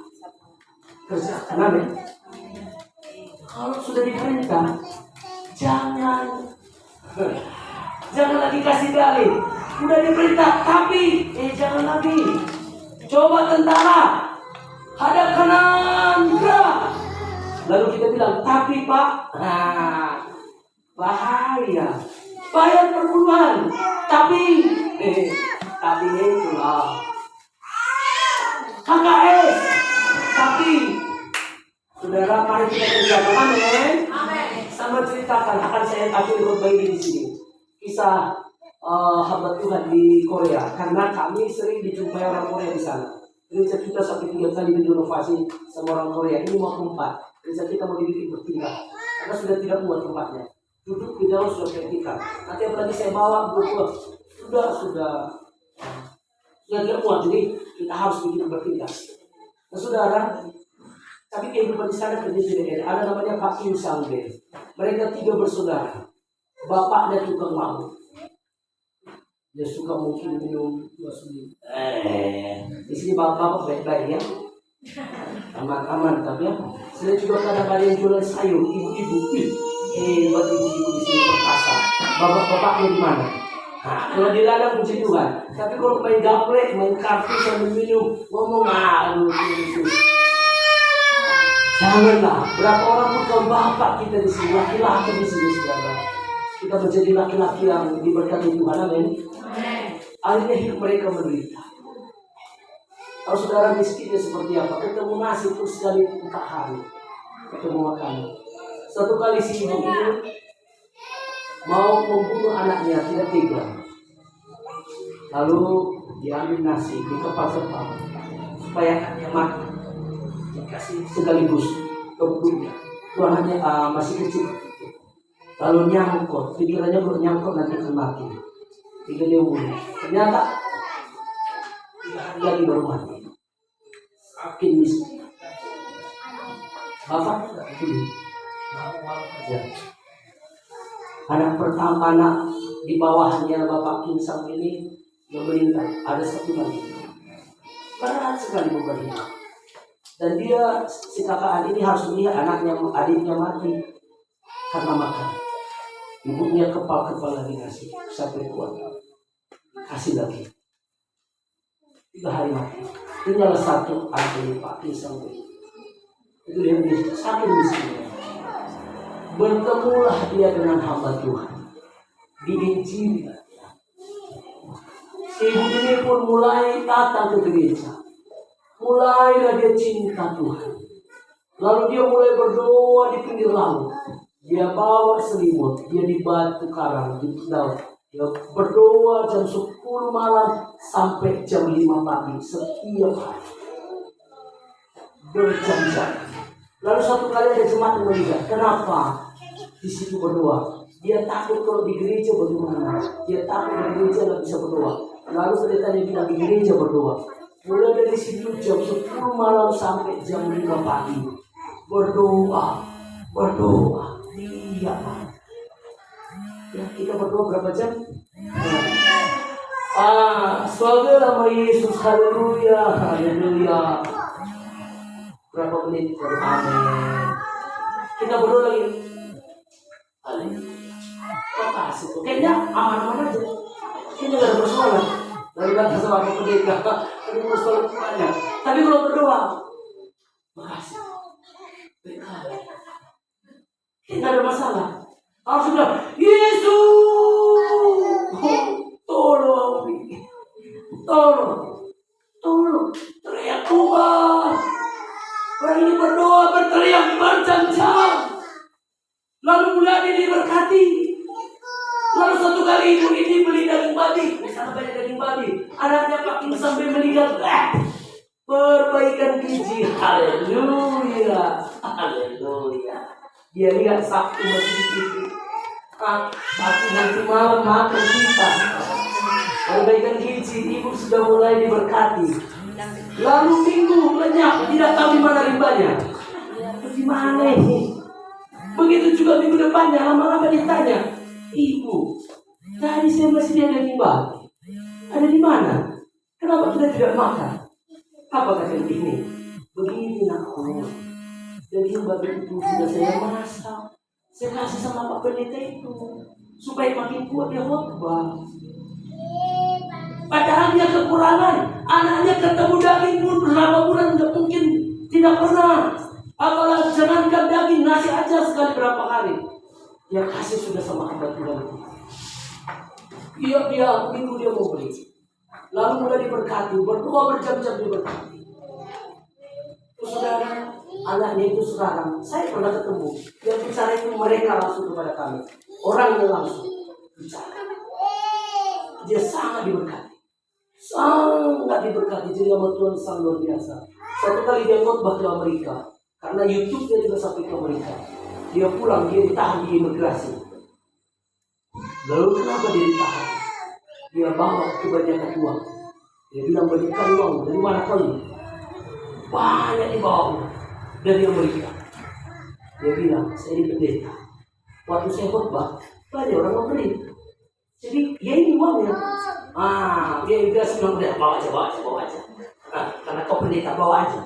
kerjakan. Amin. Kalau sudah diperintah, jangan lagi kasih dalih. Udah diperintah, tapi jangan lagi. Coba tentara, hadap kanan gerak. Lalu kita bilang, tapi Pak, bahaya. Bayar perpuluhan, tapi itulah. KKS, tapi saudara, mari kita kerjakan. Amin. Sama ceritakan, akan saya akhiri khotbah ini di sini. Kisah hamba Tuhan di Korea, karena kami sering dijumpai orang Korea di sana. Gereja kita sampai 3 kali direnovasi sama orang Korea. Ini mau tempat. Gereja kita mau dibikin bertingkat, karena sudah tidak muat tempatnya. Duduk di dalam sudah vertikal. Nanti apalagi saya bawa sudah tidak muat. Jadi kita harus bikin bertingkat. Nah, saudara, tapi kehidupan di sana berbeda. Ada namanya Pak Kim Sang-be. Mereka 3 bersaudara. Bapaknya tukang mabuk. Dia suka mungkin minum di sini bapak baik-baik ya, aman-aman. Tapi ya, saya juga kadang-kadang yang jualan sayur, ibu-ibu, buat ibu-ibu di sini perkasa. Bapak-bapaknya di mana? Nah, kalau di ladang puji Tuhan. Tapi kalau main gaplek, main kartu sambil minum, ngomong aduh. Janganlah. Berapa orang bukan bapak kita di sini, laki-laki di sini, saudara. Kita menjadi laki-laki yang diberkati Tuhan. Amin. Akhirnya hidup mereka menderita. Kalau saudara miskinnya seperti apa? Ketemu nasi itu sekali 4 hari. Ketemu makan. Satu kali si ibu ini mau membunuh anaknya, tidak tega. Lalu diambil nasi, dikepal-kepal supaya anaknya mati. Dikasih sekaligus ke perutnya. Tuannya masih kecil. Lalu nyangkut, pikirannya belum nyangkut nanti akan mati. 3 dia bunuh. Ternyata 3 hari lagi baru mati. Saking miskin. Bapak tidak peduli. Saja. Anak pertama, anak di bawahnya Bapak Kim Sang ini yang meninggal. Ada 1 lagi. Berat sekali beban ini. Dan dia, si kakak ini harus melihat adiknya mati karena makan. Ibunya kepal-kepal lagi ngasih sampai kuat. Kasih lagi. 3 hari mati. Tinggal 1 adik Pak Kim Sang. Itu dia sakit miskin. Bertemulah dia dengan hamba Tuhan. Dibenci. Ibu ini pun mulai datang ke gereja. Mulailah dia cinta Tuhan. Lalu dia mulai berdoa di pinggir laut. Dia bawa selimut, dia di batu karang, di laut. Dia berdoa jam 10 malam sampai jam 5 pagi setiap hari. Berjam-jam. Lalu 1 kali ada jemaat yang meninggal. Kenapa? Di situ berdoa. Dia takut kalau di gereja bagaimana. Dia takut di gereja nggak bisa berdoa. Lalu pendetanya bilang di gereja berdoa. Mulai dari situ jam 10 malam sampai jam 5 pagi. Berdoa. Iya. Ya, kita berdoa berapa jam? Semoga nama Yesus, haleluya, haleluya. Berapa menit? Amin. Kita berdoa lagi. Makasih. Kayaknya aman-aman aja. Kayaknya gak ada persoalan. Dari kata sama pendeta, ada persoalan banyak. Tapi kalau berdoa, makasih. Tidak ada masalah. Harus bilang, Yesus, tolong, teriak Tuhan. Orang ini berdoa, berteriak berjam-jam. Lalu mulai diberkati. Lalu 1 kali ibu ini beli daging babi. Di sana banyak daging babi. Anaknya Pak Kim sampai meninggal. Perbaikan gizi. Haleluya. Haleluya. Dia lihat Sabtu masih di TV. Tapi nanti malam makan kita. perbaikan gizi, ibu sudah mulai diberkati. Lalu minggu lenyap, tidak tahu di mana rimbanya. Gimana ini? Begitu juga minggu depannya, lama-lama ditanya, ibu, tadi saya masih dia daging babi. Ada di mana? Kenapa kita tidak makan? Apa kata ini? Begini aku, daging babi itu sudah saya masak. Saya kasih sama Pak Pendeta itu supaya makin kuat dia khotbah. Padahal dia kekurangan, anaknya ketemu daging pun berapa bulan nggak mungkin, tidak pernah. Apalagi jangankan daging, nasi aja sekali berapa kali. Dia kasih sudah sama kebetulan. Dia minggu dia mau beli. Lalu mulai diberkati, berdoa berjam-jam diberkati. Itu saudara, anaknya itu sekarang, saya pernah ketemu. Yang bicara itu mereka langsung kepada kami. Orangnya langsung bicara. Dia sangat diberkati. Sangat diberkati. Jadi sama Tuhan sangat luar biasa. Satu kali dia khotbah ke Amerika. Karena YouTube dia juga sampai ke Amerika. Dia pulang, dia ditahan di imigrasi. Lalu kenapa dia ditahan? Dia bawa kebanyakan uang. Dia bilang, berikan uang. Dari mana kau ini? Banyak dibawa dari Amerika. Dia bilang, saya ini pendeta. Waktu saya khotbah, banyak orang mau beli. Jadi ya ini uangnya. Dia imigrasi bilang, udah bawa aja. Karena kau pendeta, bawa aja.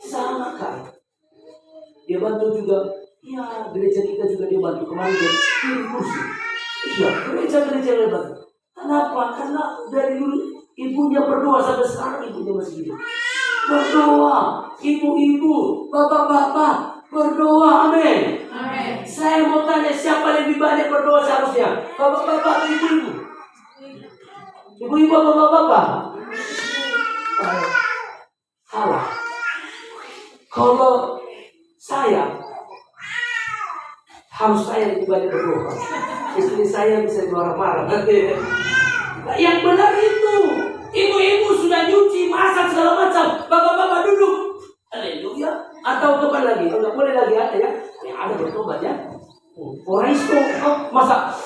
Sangat kaya. Dia bantu juga, ya gereja kita juga dia bantu. Kemarin dia kirim kursi. Iya, gereja dia bantu. Kenapa? Karena dari dulu ibunya berdoa sampai sekarang ibunya masih hidup. Berdoa, ibu-ibu, bapak-bapak, berdoa, amin. Amin. Saya mau tanya siapa lebih banyak berdoa seharusnya? Bapak-bapak atau ibu-ibu? Ibu-ibu atau bapak-bapak? Salah. Kalau saya harus saya lebih banyak berdoa. Istri saya bisa marah-marah. Yang benar itu. Ibu-ibu sudah nyuci, masak segala macam. Bapak-bapak duduk. Haleluya. Atau kapan lagi? Enggak boleh lagi ada ya. Ada bertobat ya. Orang itu masak.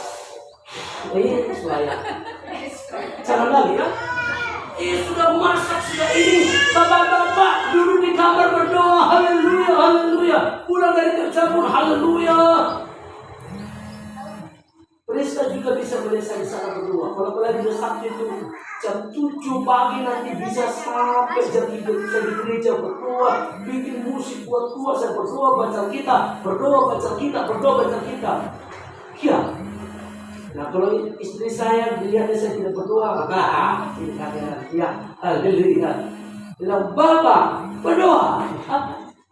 Suaya. Jangan lagi ya. Sudah masak, sudah ini. Bapak-bapak duduk di kamar berdoa. Haleluya, haleluya. Pulang dari kerja pun haleluya. Presta juga bisa melihat di sana berdoa. Kalau lagi udah Sabtu itu jam 7 pagi nanti bisa sampai jam 3 bisa di gereja berdoa, bikin musik buat kuasa, berdoa baca kita, berdoa baca kita, berdoa baca kita. Ya. Nah kalau istri saya melihatnya saya tidak berdoa, ini kata ya, haleluya. Bilang Bapak berdoa,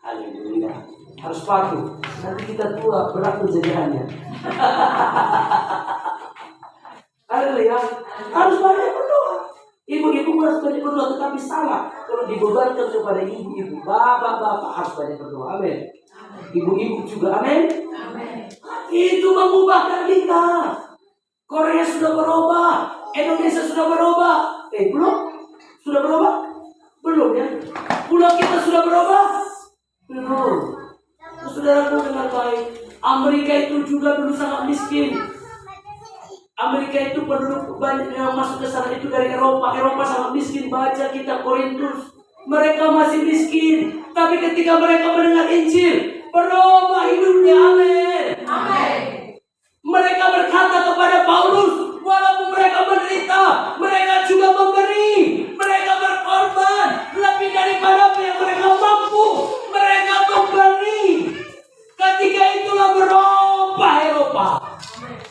haleluya. Harus patuh. Nanti kita tua berat penjajahannya. Haleluya. Harus banyak berdoa. Ibu-ibu harus banyak berdoa, tetapi salah kalau dibebankan kepada ibu-ibu. Bapak-bapak harus banyak berdoa. Amin. Ibu-ibu juga. Amin. Itu mengubahkan kita. Korea sudah berubah, Indonesia sudah berubah. Belum? Sudah berubah? Belum ya. Pulau kita sudah berubah? Belum. Saudaraku dengan baik, Amerika itu juga dulu sangat miskin. Amerika itu penduduk banyak yang masuk ke sana itu dari Eropa. Eropa sangat miskin. Baca kitab Korintus. Mereka masih miskin. Tapi ketika mereka mendengar Injil, berubah hidupnya. Amin. Amin. Mereka berkata kepada Paulus, walaupun mereka menderita, mereka juga memberi. Mereka berkorban lebih daripada apa yang mereka mampu. Mereka memberi. Ketika itulah berubah Eropa.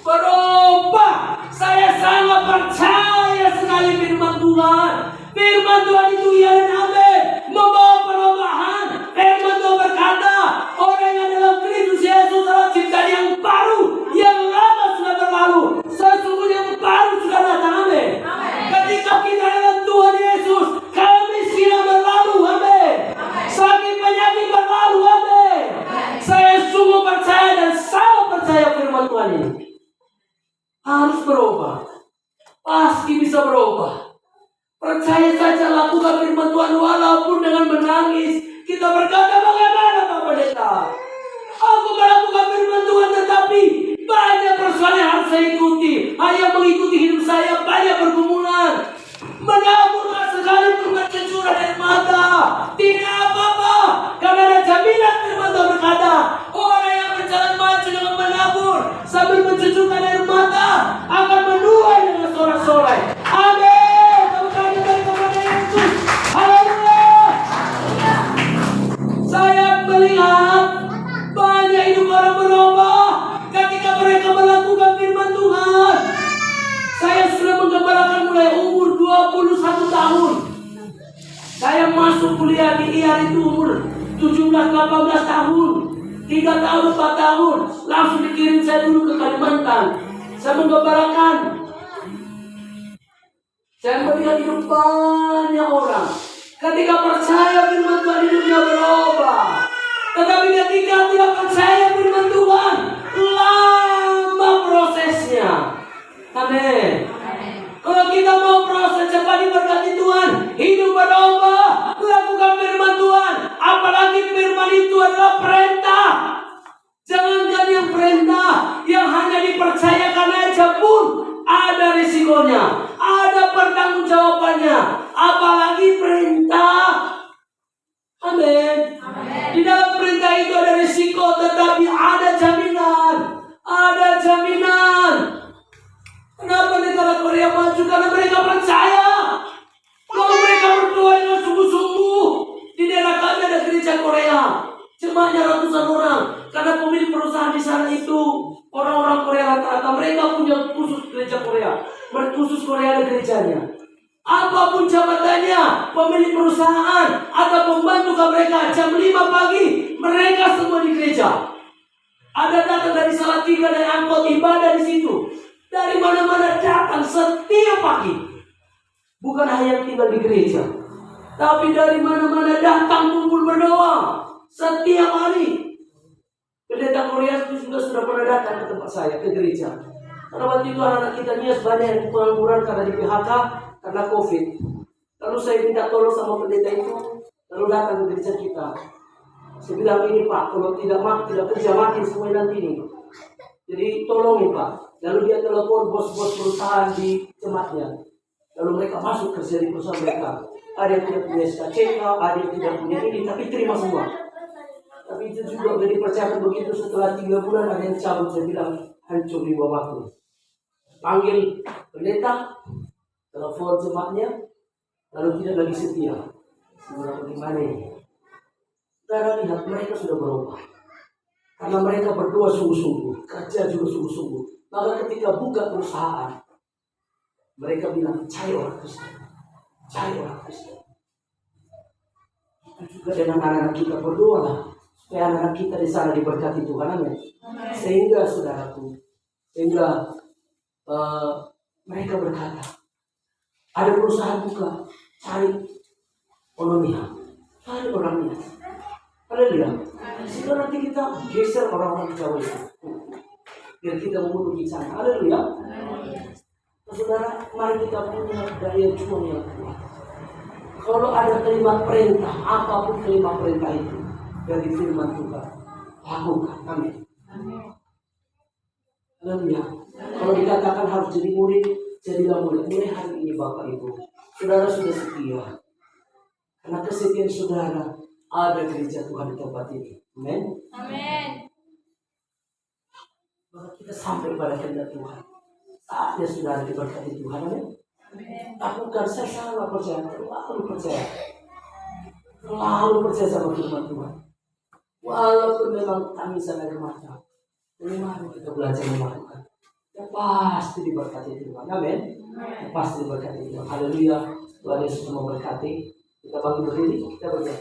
Berubah. Saya sangat percaya sekali firman Tuhan. Firman Tuhan itu ya dan amin. Membawa perubahan. Firman Tuhan berkata, orang yang dalam Kristus Yesus adalah ciptaan yang baru. Yang lama sudah berlalu. Sesungguhnya yang baru sudah datang. Amin. Ketika kita dalam Tuhan Yesus, kemiskinan berlalu. Amin. Sakit penyakit berlalu. Amin. Saya sungguh percaya dan sangat percaya firman Tuhan ini. Harus berubah. Pasti bisa berubah. Percaya saja, lakukan firman Tuhan walaupun dengan menangis. Kita berkata, bagaimana Pak Pendeta? Aku melakukan firman Tuhan tetapi banyak persoalan yang harus saya ikuti. Hanya mengikuti hidup saya, banyak pergumulan. masuk kuliah di IAR itu umur 17-18 tahun, 3 tahun 4 tahun, langsung dikirim saya dulu ke Kalimantan. Saya menggembalakan. Saya melihat hidup banyak orang. Ketika percaya firman Tuhan, hidupnya berubah. Tetapi ketika tidak percaya firman Tuhan, lama prosesnya. Amin. Kalau kita mau proses cepat diberkati Tuhan, hidup berubah, lakukan firman Tuhan. Apalagi firman itu adalah perintah. Jangankan yang perintah, yang hanya dipercayakan aja pun ada risikonya, ada pertanggungjawabannya. Apalagi perintah. Amin. Di dalam perintah itu ada risiko, tetapi ada jaminan. Ada jaminan. Kenapa negara Korea maju? Karena mereka percaya. Kalau mereka berdoa dengan sungguh-sungguh, di daerah kami ada gereja Korea, jemaahnya ratusan orang. Karena pemilik perusahaan di sana itu orang-orang Korea rata-rata, mereka punya khusus gereja Korea, khusus Korea ada gerejanya. Apapun jabatannya, pemilik perusahaan atau pembantu mereka, jam 5 pagi mereka semua di gereja. Ada datang dari Salatiga dan angkot ibadah di situ. Dari mana-mana datang setiap pagi. Bukan hanya yang tinggal di gereja, tapi dari mana-mana datang kumpul berdoa setiap hari. Pendeta Korea juga sudah pernah datang ke tempat saya, ke gereja. Karena waktu itu anak-anak kita Nias banyak yang pengangguran karena di PHK, karena COVID. Lalu saya minta tolong sama pendeta itu, lalu datang ke gereja kita. Saya bilang, ini Pak, kalau tidak kerja mati semua nanti ini. Jadi tolongin Pak. Lalu dia telepon bos-bos perusahaan di jemaatnya. Lalu mereka masuk kerja di perusahaan mereka. Ada yang tidak punya SKCK, ada yang tidak punya ini, tapi terima semua. Tapi itu juga jadi percaya begitu, setelah 3 bulan ada yang cabut. Saya bilang, hancur di bawahku. Panggil pendeta, telepon jemaatnya, lalu tidak lagi setia. Sebenarnya bagaimana ini? Karena lihat mereka sudah berubah. Karena mereka berdoa sungguh-sungguh, kerja juga sungguh-sungguh. Maka ketika buka perusahaan, mereka bilang, cari orang Kristen. Cari orang Kristen. Itu juga dengan anak-anak kita berdoa lah, supaya anak-anak kita di sana diberkati Tuhan. Amin. Sehingga saudaraku, mereka berkata, ada perusahaan buka, cari Olonia, cari orang Nias. Haleluya. Sehingga nanti kita geser orang-orang Jawa itu, biar kita membunuh di sana. Haleluya. Saudara, mari kita punya daya juang yang kuat. Kalau ada kalimat perintah, apapun kalimat perintah itu dari firman Tuhan, lakukan. Amin. Haleluya. Kalau dikatakan harus jadi murid, jadilah murid. Mulai hari ini Bapak Ibu, saudara sudah setia. Karena kesetiaan saudara, ada gereja Tuhan di tempat ini. Amin. Amin. Maka kita sampai pada kehendak Tuhan. Saatnya saudara diberkati Tuhan. Amin. Lakukan, saya sangat percaya, selalu percaya sama firman Tuhan. Walaupun memang tangisan air mata, mari kita belajar melakukan. Ya pasti diberkati Tuhan. Amin. Ya pasti diberkati Tuhan. Haleluya. Tuhan Yesus memberkati. Kita bangkit berdiri, kita berdoa.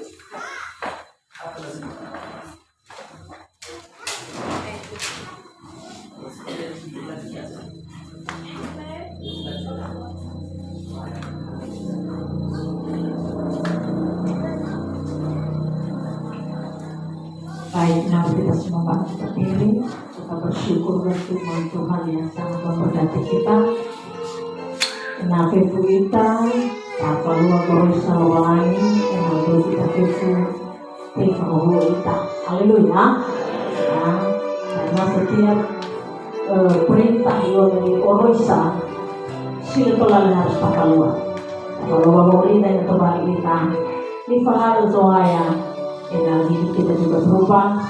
Baik, mari kita semua bangkit berdiri. Kita bersyukur berfirman Tuhan yang sangat memberkati kita. Nafifu kita, apa luar berusaha lain, kenapa kita fifu, tifahu kita. Haleluya. Nah, karena setiap perintah yang dari Oroisa, sila pala harus pakalua. Kalau bawa kita yang terbalik kita, tifahu zoaya. Energi kita juga berubah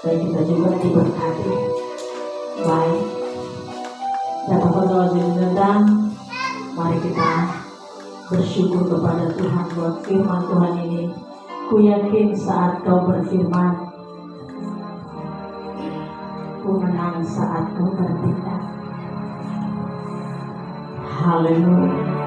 dan kita juga diberkati. Baik, dapat berdoa dan mari kita bersyukur kepada Tuhan buat firman Tuhan ini. Ku yakin saat kau berfirman, ku menang saat kau bertindak. Haleluya.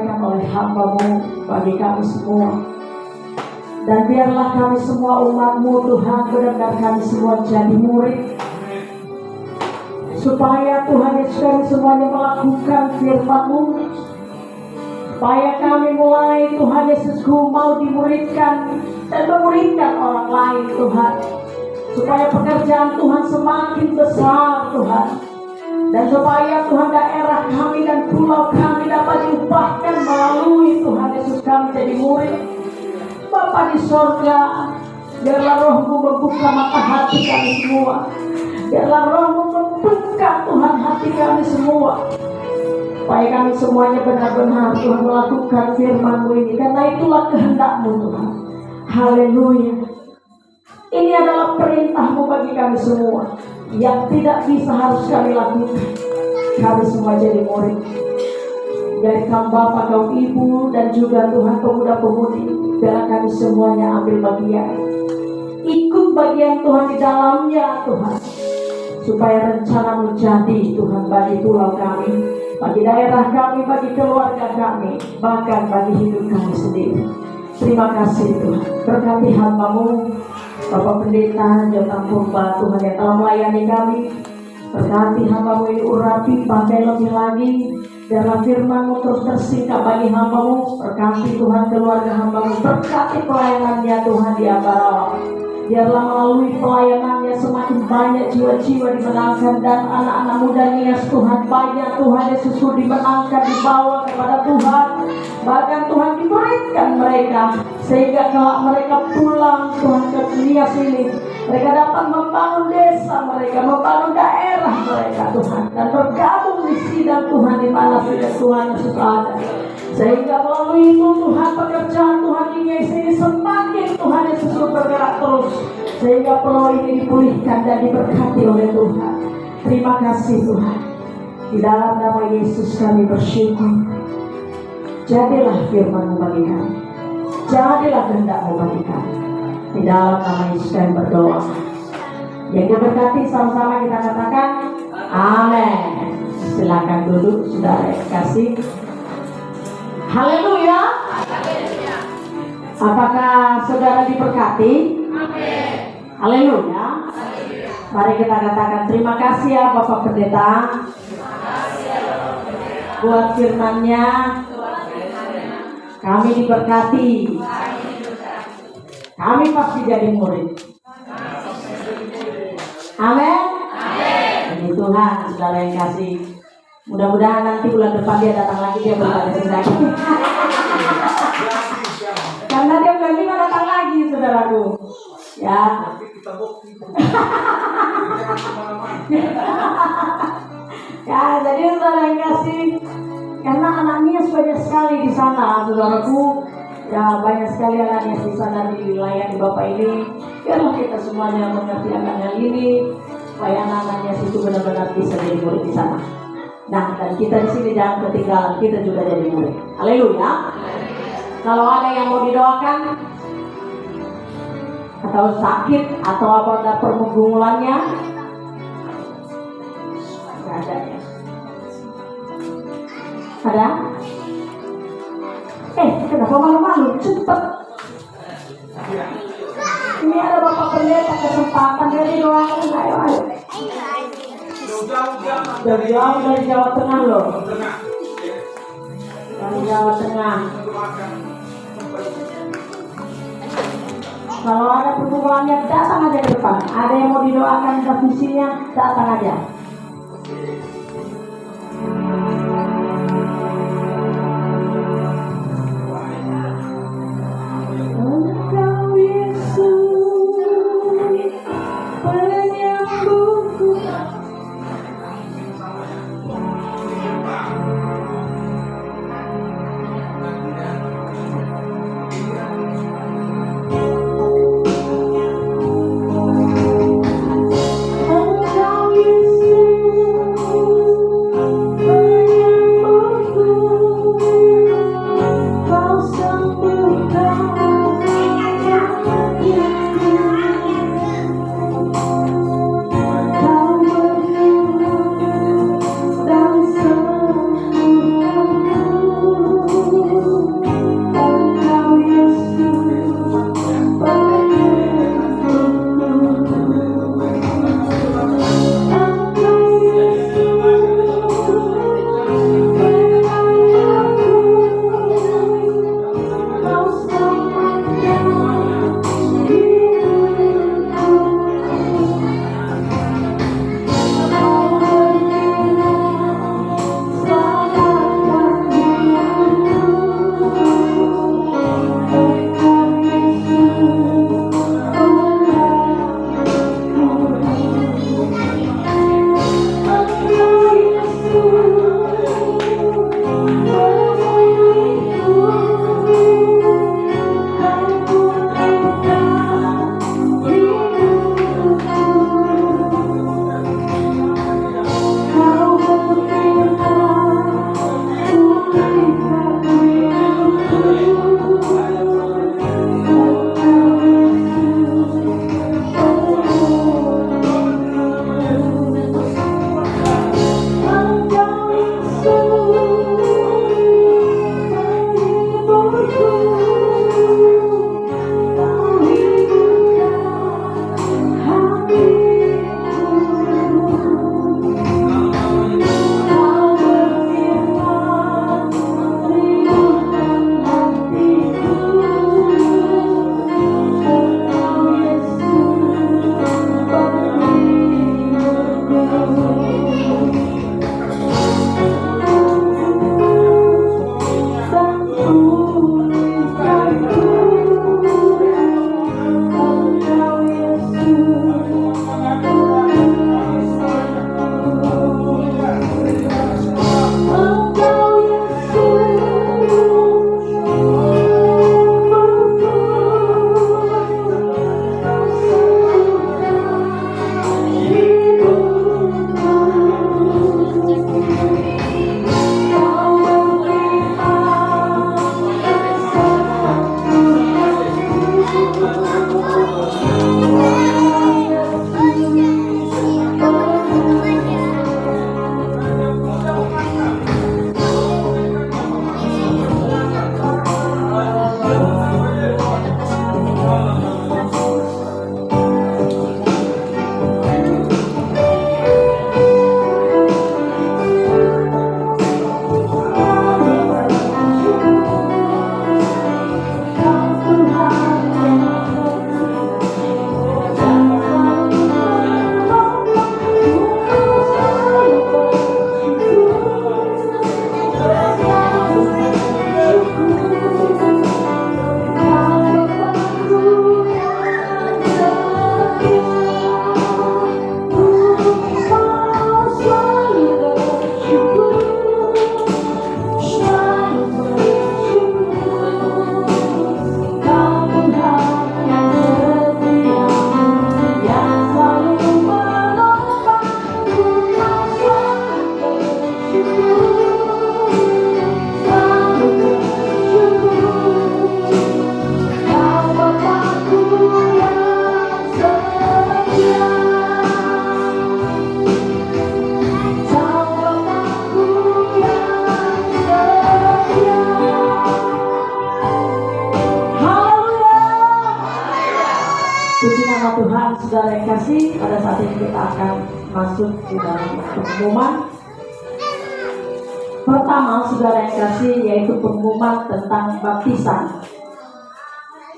disampaikan oleh hamba-Mu bagi kami semua. Dan biarlah kami semua umat-Mu Tuhan, benar-benar kami semua jadi murid, supaya Tuhan Yesus kami semuanya melakukan firman-Mu, supaya kami mulai Tuhan Yesusku mau dimuridkan dan memuridkan orang lain Tuhan, supaya pekerjaan Tuhan semakin besar Tuhan, dan supaya Tuhan daerah kami dan pulau kami dapat diubahkan melalui Tuhan Yesus kami jadi murid. Bapa di sorga, biarlah Roh-Mu membuka mata hati kami semua, biarlah Roh-Mu membuka Tuhan hati kami semua, supaya kami semuanya benar-benar Tuhan melakukan firman-Mu ini, karena itulah kehendak-Mu Tuhan. Haleluya. Ini adalah perintah-Mu bagi kami semua, yang tidak bisa harus kami lakukan. Kami semua jadi murid, dari kaum bapak, kaum ibu, dan juga Tuhan pemuda-pemudi. Biarlah kami semuanya ambil bagian, ikut bagian Tuhan di dalamnya Tuhan, supaya rencana-Mu jadi Tuhan bagi pulau kami, bagi daerah kami, bagi keluarga kami, bahkan bagi hidup kami sendiri. Terima kasih Tuhan. Berkati hamba-Mu Bapak Pendeta Jotang Purba Tuhan yang telah melayani kami. Berkati hamba-Mu ini, urapi, pakai lebih lagi. Biarlah firman-Mu terus tersingkap bagi hamba-Mu. Berkati Tuhan keluarga hamba-Mu. Berkati pelayanannya Tuhan di Ambarawa. Biarlah melalui pelayanannya semakin banyak jiwa-jiwa dimenangkan, dan anak-anak muda Nias Tuhan banyak Tuhan Yesusku dimenangkan, dibawa kepada Tuhan. Bahkan Tuhan diberikan mereka, sehingga kalau mereka pulang Tuhan ke Nias ini, mereka dapat membangun desa mereka, membangun daerah mereka Tuhan, dan bergabung di sidang Tuhan di mana sudah Tuhan Yesus ada. Sehingga melalui itu Tuhan, pekerjaan Tuhan di Nias ini semakin Tuhan Yesus bergerak terus, sehingga pulau ini dipulihkan dan diberkati oleh Tuhan. Terima kasih Tuhan. Di dalam nama Yesus kami bersyukur. Jadilah firman-Mu bagi kami, jadilah kehendak-Mu bagi kami. Di dalam nama Yesus kami berdoa. Yang diberkati sama-sama kita katakan amin. Silakan duduk saudara yang kasih. Haleluya. Apakah saudara diberkati? Amin. Haleluya. Mari kita katakan terima kasih ya Bapak Pendeta buat firman-Nya. Kami diberkati. Kami pasti jadi murid. Amin. Ini Tuhan saudara yang kasih. Mudah-mudahan nanti bulan depan dia datang lagi, dia berkata lagi. Karena dia bulan 5 datang lagi saudaraku. Ya. Ya, jadi saudara yang kasih, karena anaknya banyak sekali di sana saudaraku. Ya, banyak sekali anaknya di sana di wilayah di Bapak ini. Biarlah kita semuanya mengerti akan hal ini, supaya anak-anaknya itu benar-benar bisa jadi murid di sana. Nah, dan kita di sini jangan ketinggalan, kita juga jadi murid. Haleluya. Kalau ada yang mau didoakan, atau sakit, atau apa ada pergumulannya, nggak ada ya? Ada? Kenapa malu-malu? Cepet. Ini ada Bapak Pendeta, kesempatan dari doakan. Ayo. Dari Jawa Tengah loh. Dari Jawa Tengah. Kalau ada pergumulannya, datang aja ke depan. Ada yang mau didoakan ke visinya, datang aja. Engkau Yesus saat ini kita akan masuk di dalam pengumuman. Pertama, saudara yang kasih, yaitu pengumuman tentang baptisan.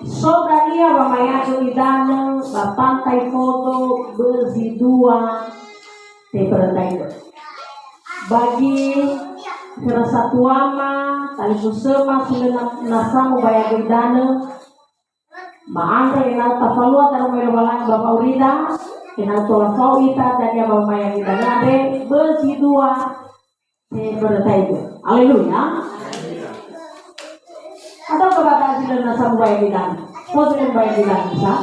Saudara Bamaya Idana, Bapantai Foto, Berzidua, Teberdaida. Bagi Kerasatuama, Tali Kusema, Sulenak Nasamu Baya Idana, Maandra Inal Tafalua, Taru Merewalan Bapak Urida, Inal Tolafau Ita, dan ya Bamaya Idana, Berzidua, Teberdaida. Haleluya. Atau kepada hasil nasab bayar bilang, kau tidak bayar bilang bisa?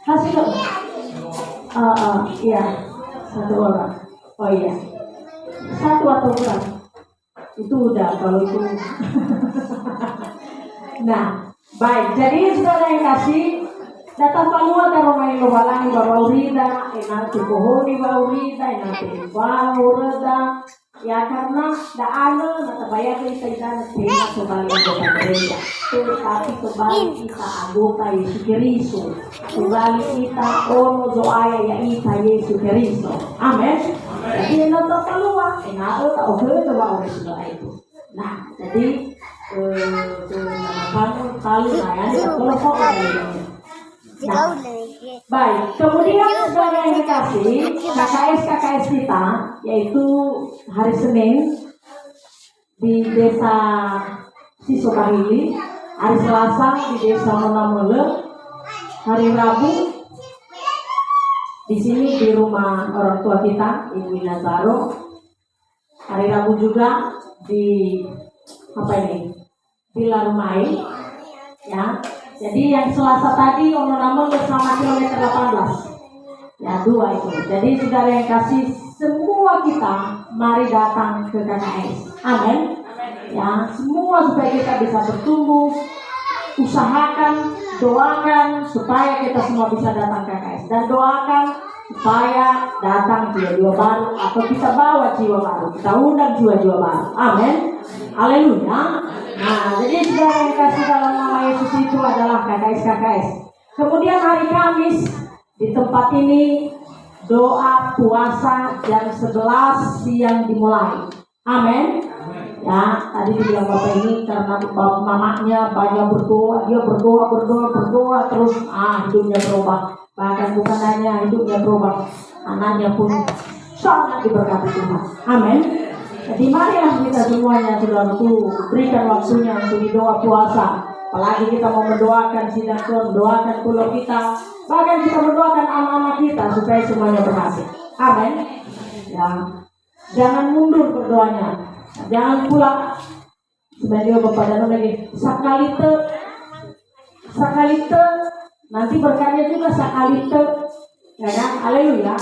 Hasil, iya, satu orang. Oh iya, satu atau kurang? Itu udah kalau itu. Nah, baik. Jadi saudara yang kasih, datang palua dari main lobalang baurida, enak tubuhoni baurida, enak baurida. Ya karena tidak ada natabayar kita tidak kembali anggota gereja, tetapi kembali kita anggota Yesus Kristus, kembali kita ono doa ya ita Yesus Kristus. Amin. Jadi nonton keluar, enak tak oke doa oleh doa itu. Nah, jadi kali saya kalau kok nah, baik, kemudian saudara yang dikasih, KKS kita, yaitu hari Senin di desa Sisokahili, hari Selasa di desa Monamole, hari Rabu di sini di rumah orang tua kita, Ibu Nazaro, hari Rabu juga di di Larumai, ya. Jadi yang Selasa tadi Ono bersama kilometer 18. Ya 2 itu. Jadi saudara yang kasih, semua kita mari datang ke KKS. Amin. Ya, semua supaya kita bisa bertumbuh. Usahakan, doakan supaya kita semua bisa datang ke KKS, dan doakan supaya datang jiwa-jiwa baru, atau kita bawa jiwa baru, kita undang jiwa-jiwa baru. Amin. Haleluya. Nah, jadi saudara yang kasih, dalam nama Yesus itu adalah KKS. Kemudian hari Kamis di tempat ini doa puasa jam 11 siang dimulai. Amin. Ya, tadi dibilang Bapak ini karena bapak mamanya banyak berdoa, dia berdoa terus hidupnya berubah. Bahkan bukan hanya hidupnya berubah, anaknya pun sangat diberkati Tuhan. Amin. Jadi marilah kita semuanya saudaraku berikan waktunya untuk doa puasa. Apalagi kita mau mendoakan sidang Tuhan, mendoakan pulau kita, bahkan kita mendoakan anak-anak kita supaya semuanya berhasil. Amin. Ya, jangan mundur berdoanya, jangan pulang. Sebenarnya Bapak dan lagi sakalite, nanti berkatnya juga sakalite, ya kan? Haleluya.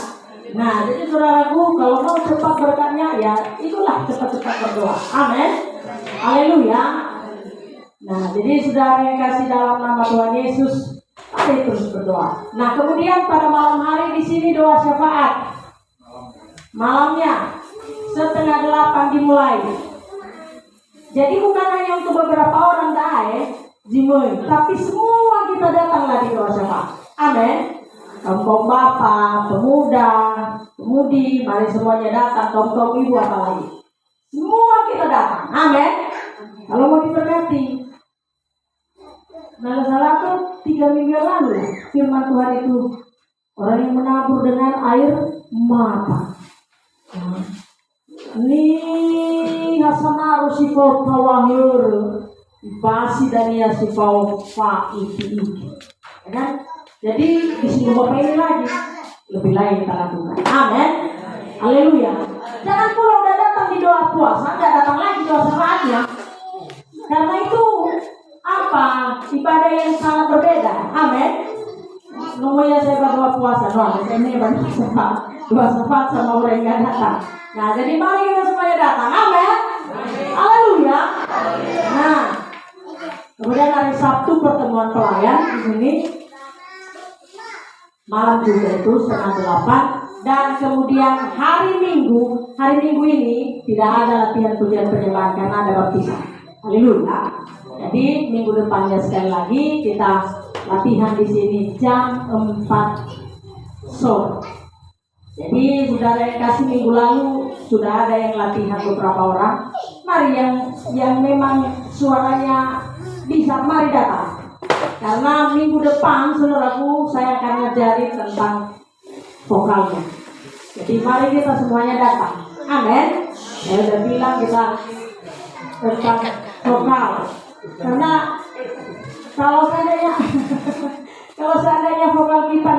Nah, jadi saudaraku, kalau mau cepat berkatnya, ya itulah cepat-cepat berdoa. Amin. Haleluya. Nah, jadi saudara yang kasih, dalam nama Tuhan Yesus, mari terus berdoa. Nah, kemudian pada malam hari di sini doa syafaat. Malamnya 7:30 dimulai. Jadi bukan hanya untuk beberapa orang tapi semua kita datanglah di doa syafaat. Amin. Kaum bapak, pemuda, pemudi, mari semuanya datang. Kaum ibu apalagi, semua kita datang. Amin. Kalau mau diberkati. Nah, salah tuh 3 minggu lalu firman Tuhan itu, orang yang menabur dengan air mata. Ini hasana rusifau tawahir basi dan ya sifau fa itu. Ya kan? Jadi di sini Bapak ini lagi lebih lain kita lakukan. Amin. Haleluya. Jangan pula udah datang di doa puasa, nggak datang lagi doa syafaatnya. Karena itu ibadah yang sangat berbeda. Amin. Nomornya saya berdoa puasa, ini banyak doa syafaat sama orang yang datang. Nah, jadi mari kita semuanya datang. Amin. Haleluya. Nah, kemudian hari Sabtu pertemuan pelayan di sini. Malam juga itu 7:30, dan kemudian hari Minggu ini tidak ada latihan pujian penyembahan karena ada baptisan. Haleluya. Jadi minggu depannya sekali lagi kita latihan di sini jam 4 sore. Jadi saudara yang kasih minggu lalu sudah ada yang latihan beberapa orang. Mari yang memang suaranya bisa, mari datang. Karena minggu depan saudaraku saya akan ngajarin tentang vokalnya. Jadi mari kita semuanya datang. Amin. Saya udah bilang kita tentang vokal. Karena kalau seandainya vokal kita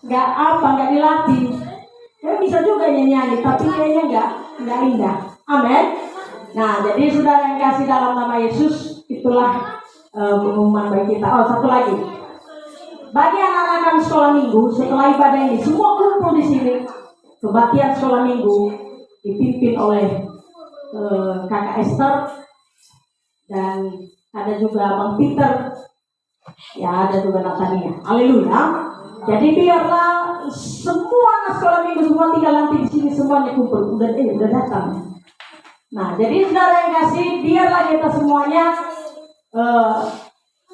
nggak dilatih, ya bisa juga nyanyi, tapi kayaknya nggak indah. Amin. Nah, jadi saudara yang kasih dalam nama Yesus, itulah pengumuman bagi kita. Oh, satu lagi. Bagi anak-anak kami sekolah minggu, setelah ibadah ini, semua kumpul di sini. Kebaktian sekolah minggu dipimpin oleh Kakak Esther dan ada juga Bang Peter, ya ada juga Natania. Haleluya. Jadi biarlah semua anak sekolah minggu semua tinggal nanti di sini semuanya kumpul. Udah datang. Nah, jadi saudara yang kasih, biarlah kita semuanya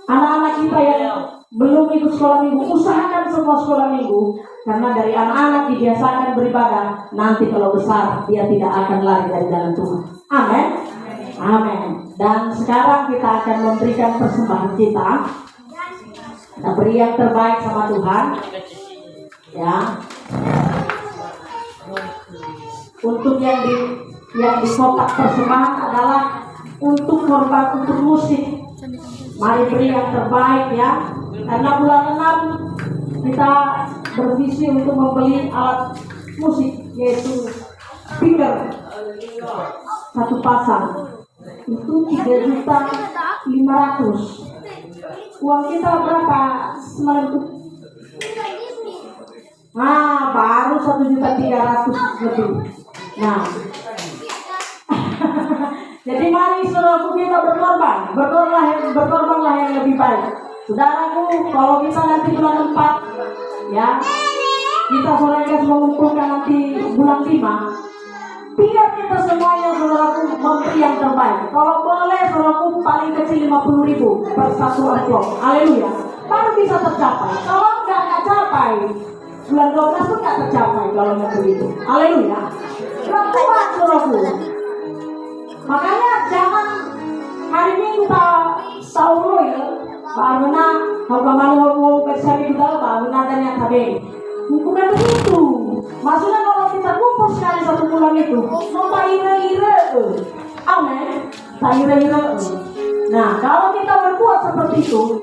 anak-anak kita yang belum ikut sekolah minggu, usahakan semua sekolah minggu. Karena dari anak-anak dibiasakan beribadah, nanti kalau besar dia tidak akan lari dari jalan Tuhan. Amin. Amin. Dan sekarang kita akan memberikan persembahan kita. Kita beri yang terbaik sama Tuhan. Ya. Untuk yang di kotak persembahan adalah untuk korban untuk musik. Mari beri yang terbaik ya. Karena bulan 6 kita bervisi untuk membeli alat musik, yaitu speaker satu pasang itu 3.500.000. Uang kita berapa semalam itu? Nah, baru 1.300.000 lebih. Nah, jadi mari saudaraku kita berkorbanlah yang lebih baik. Saudaraku, kalau kita nanti bulan 4 ya, kita saudara mengumpulkan nanti bulan 5, biar kita semuanya saudaraku memberi yang terbaik. Kalau boleh saudaraku paling kecil 50.000 per satu amplop. Haleluya. Baru bisa tercapai. Kalau nggak capai, bulan 12 pun nggak tercapai kalau nggak begitu. Haleluya. Kuat saudaraku. Makanya jangan hari ini kita tahu ya. Bagaimana mau bersama kita, bagaimana dan yang tadi. Bukan begitu. Maksudnya kalau kita kumpul sekali satu bulan itu, mau ira-ira. Amin. Ira-ira. Nah, kalau kita berbuat seperti itu,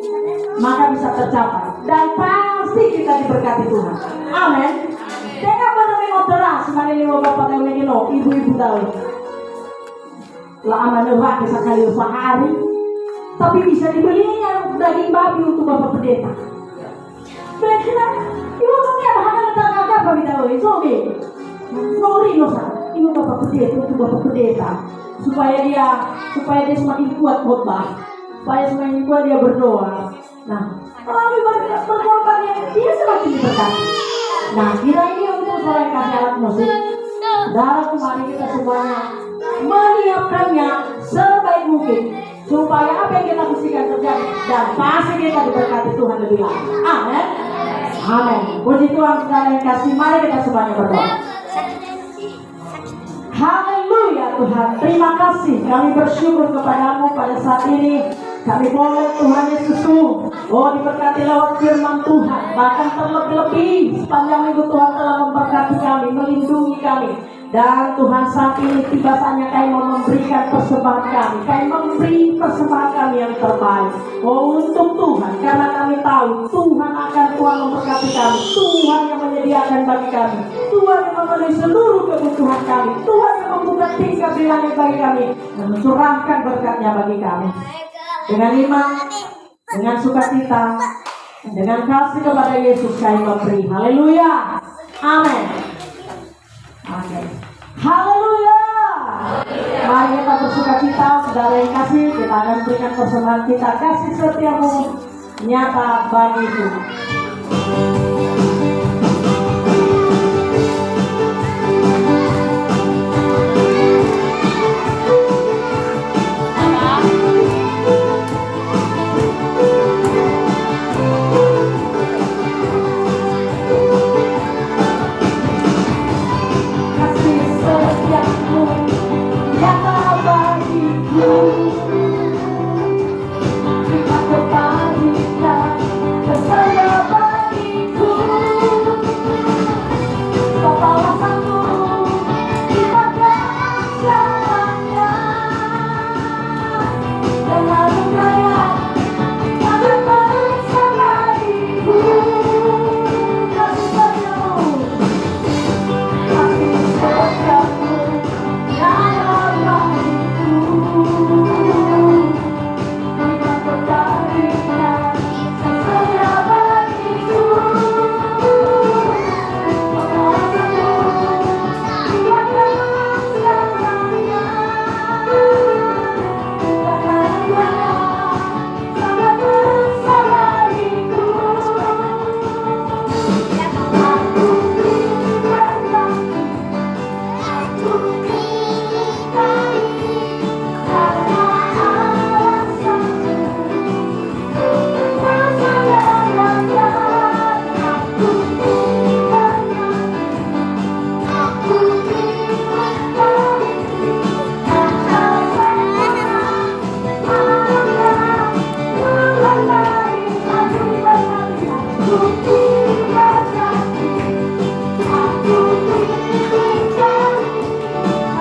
maka bisa tercapai. Dan pasti kita diberkati Tuhan. Amin. Jangan benar-benar teras, mana ini bapak yang ini ibu-ibu tahu. Lah amanah wakil sekali sehari. Tapi bisa dibelinya daging babi untuk bapak pendeta. Benar, ibu punya bahan agak apa kita boleh sobe. Nori loh ibu bapak pendeta untuk bapak pendeta supaya dia semakin kuat khotbah, supaya semakin kuat dia berdoa. Nah, kalau berkorban dia semakin diberkati. Nah, kira ini untuk saya kasih alat musik. Saudara, mari kita semuanya menyiapkannya sebaik mungkin supaya apa yang kita musikan terjadi dan pasti kita diberkati Tuhan lebih lagi. Amin. Amin. Puji Tuhan, saudara yang kasih, mari kita semuanya berdoa. Haleluya Tuhan, terima kasih. Kami bersyukur kepadamu pada saat ini. Kami boleh Tuhan Yesus, diberkati lewat firman Tuhan. Bahkan terlebih-lebih sepanjang minggu Tuhan telah memberkati kami, melindungi kami. Dan Tuhan saat ini tiba saatnya kami mau memberikan persembahan kami. Kami memberi persembahan kami yang terbaik. Untuk Tuhan, karena kami tahu Tuhan akan Tuhan memberkati kami. Tuhan yang menyediakan bagi kami. Tuhan yang memenuhi seluruh kebutuhan kami. Tuhan yang membuka tingkap di langit bagi kami dan mencurahkan berkatnya bagi kami. Dengan iman, dengan sukacita, dengan kasih kepada Yesus kami memberi. Haleluya. Amin. Amin. Haleluya. Mari kita bersukacita, saudara yang kasih, kita akan berikan persembahan kita. Kasih setiamu nyata bagi Tuhan.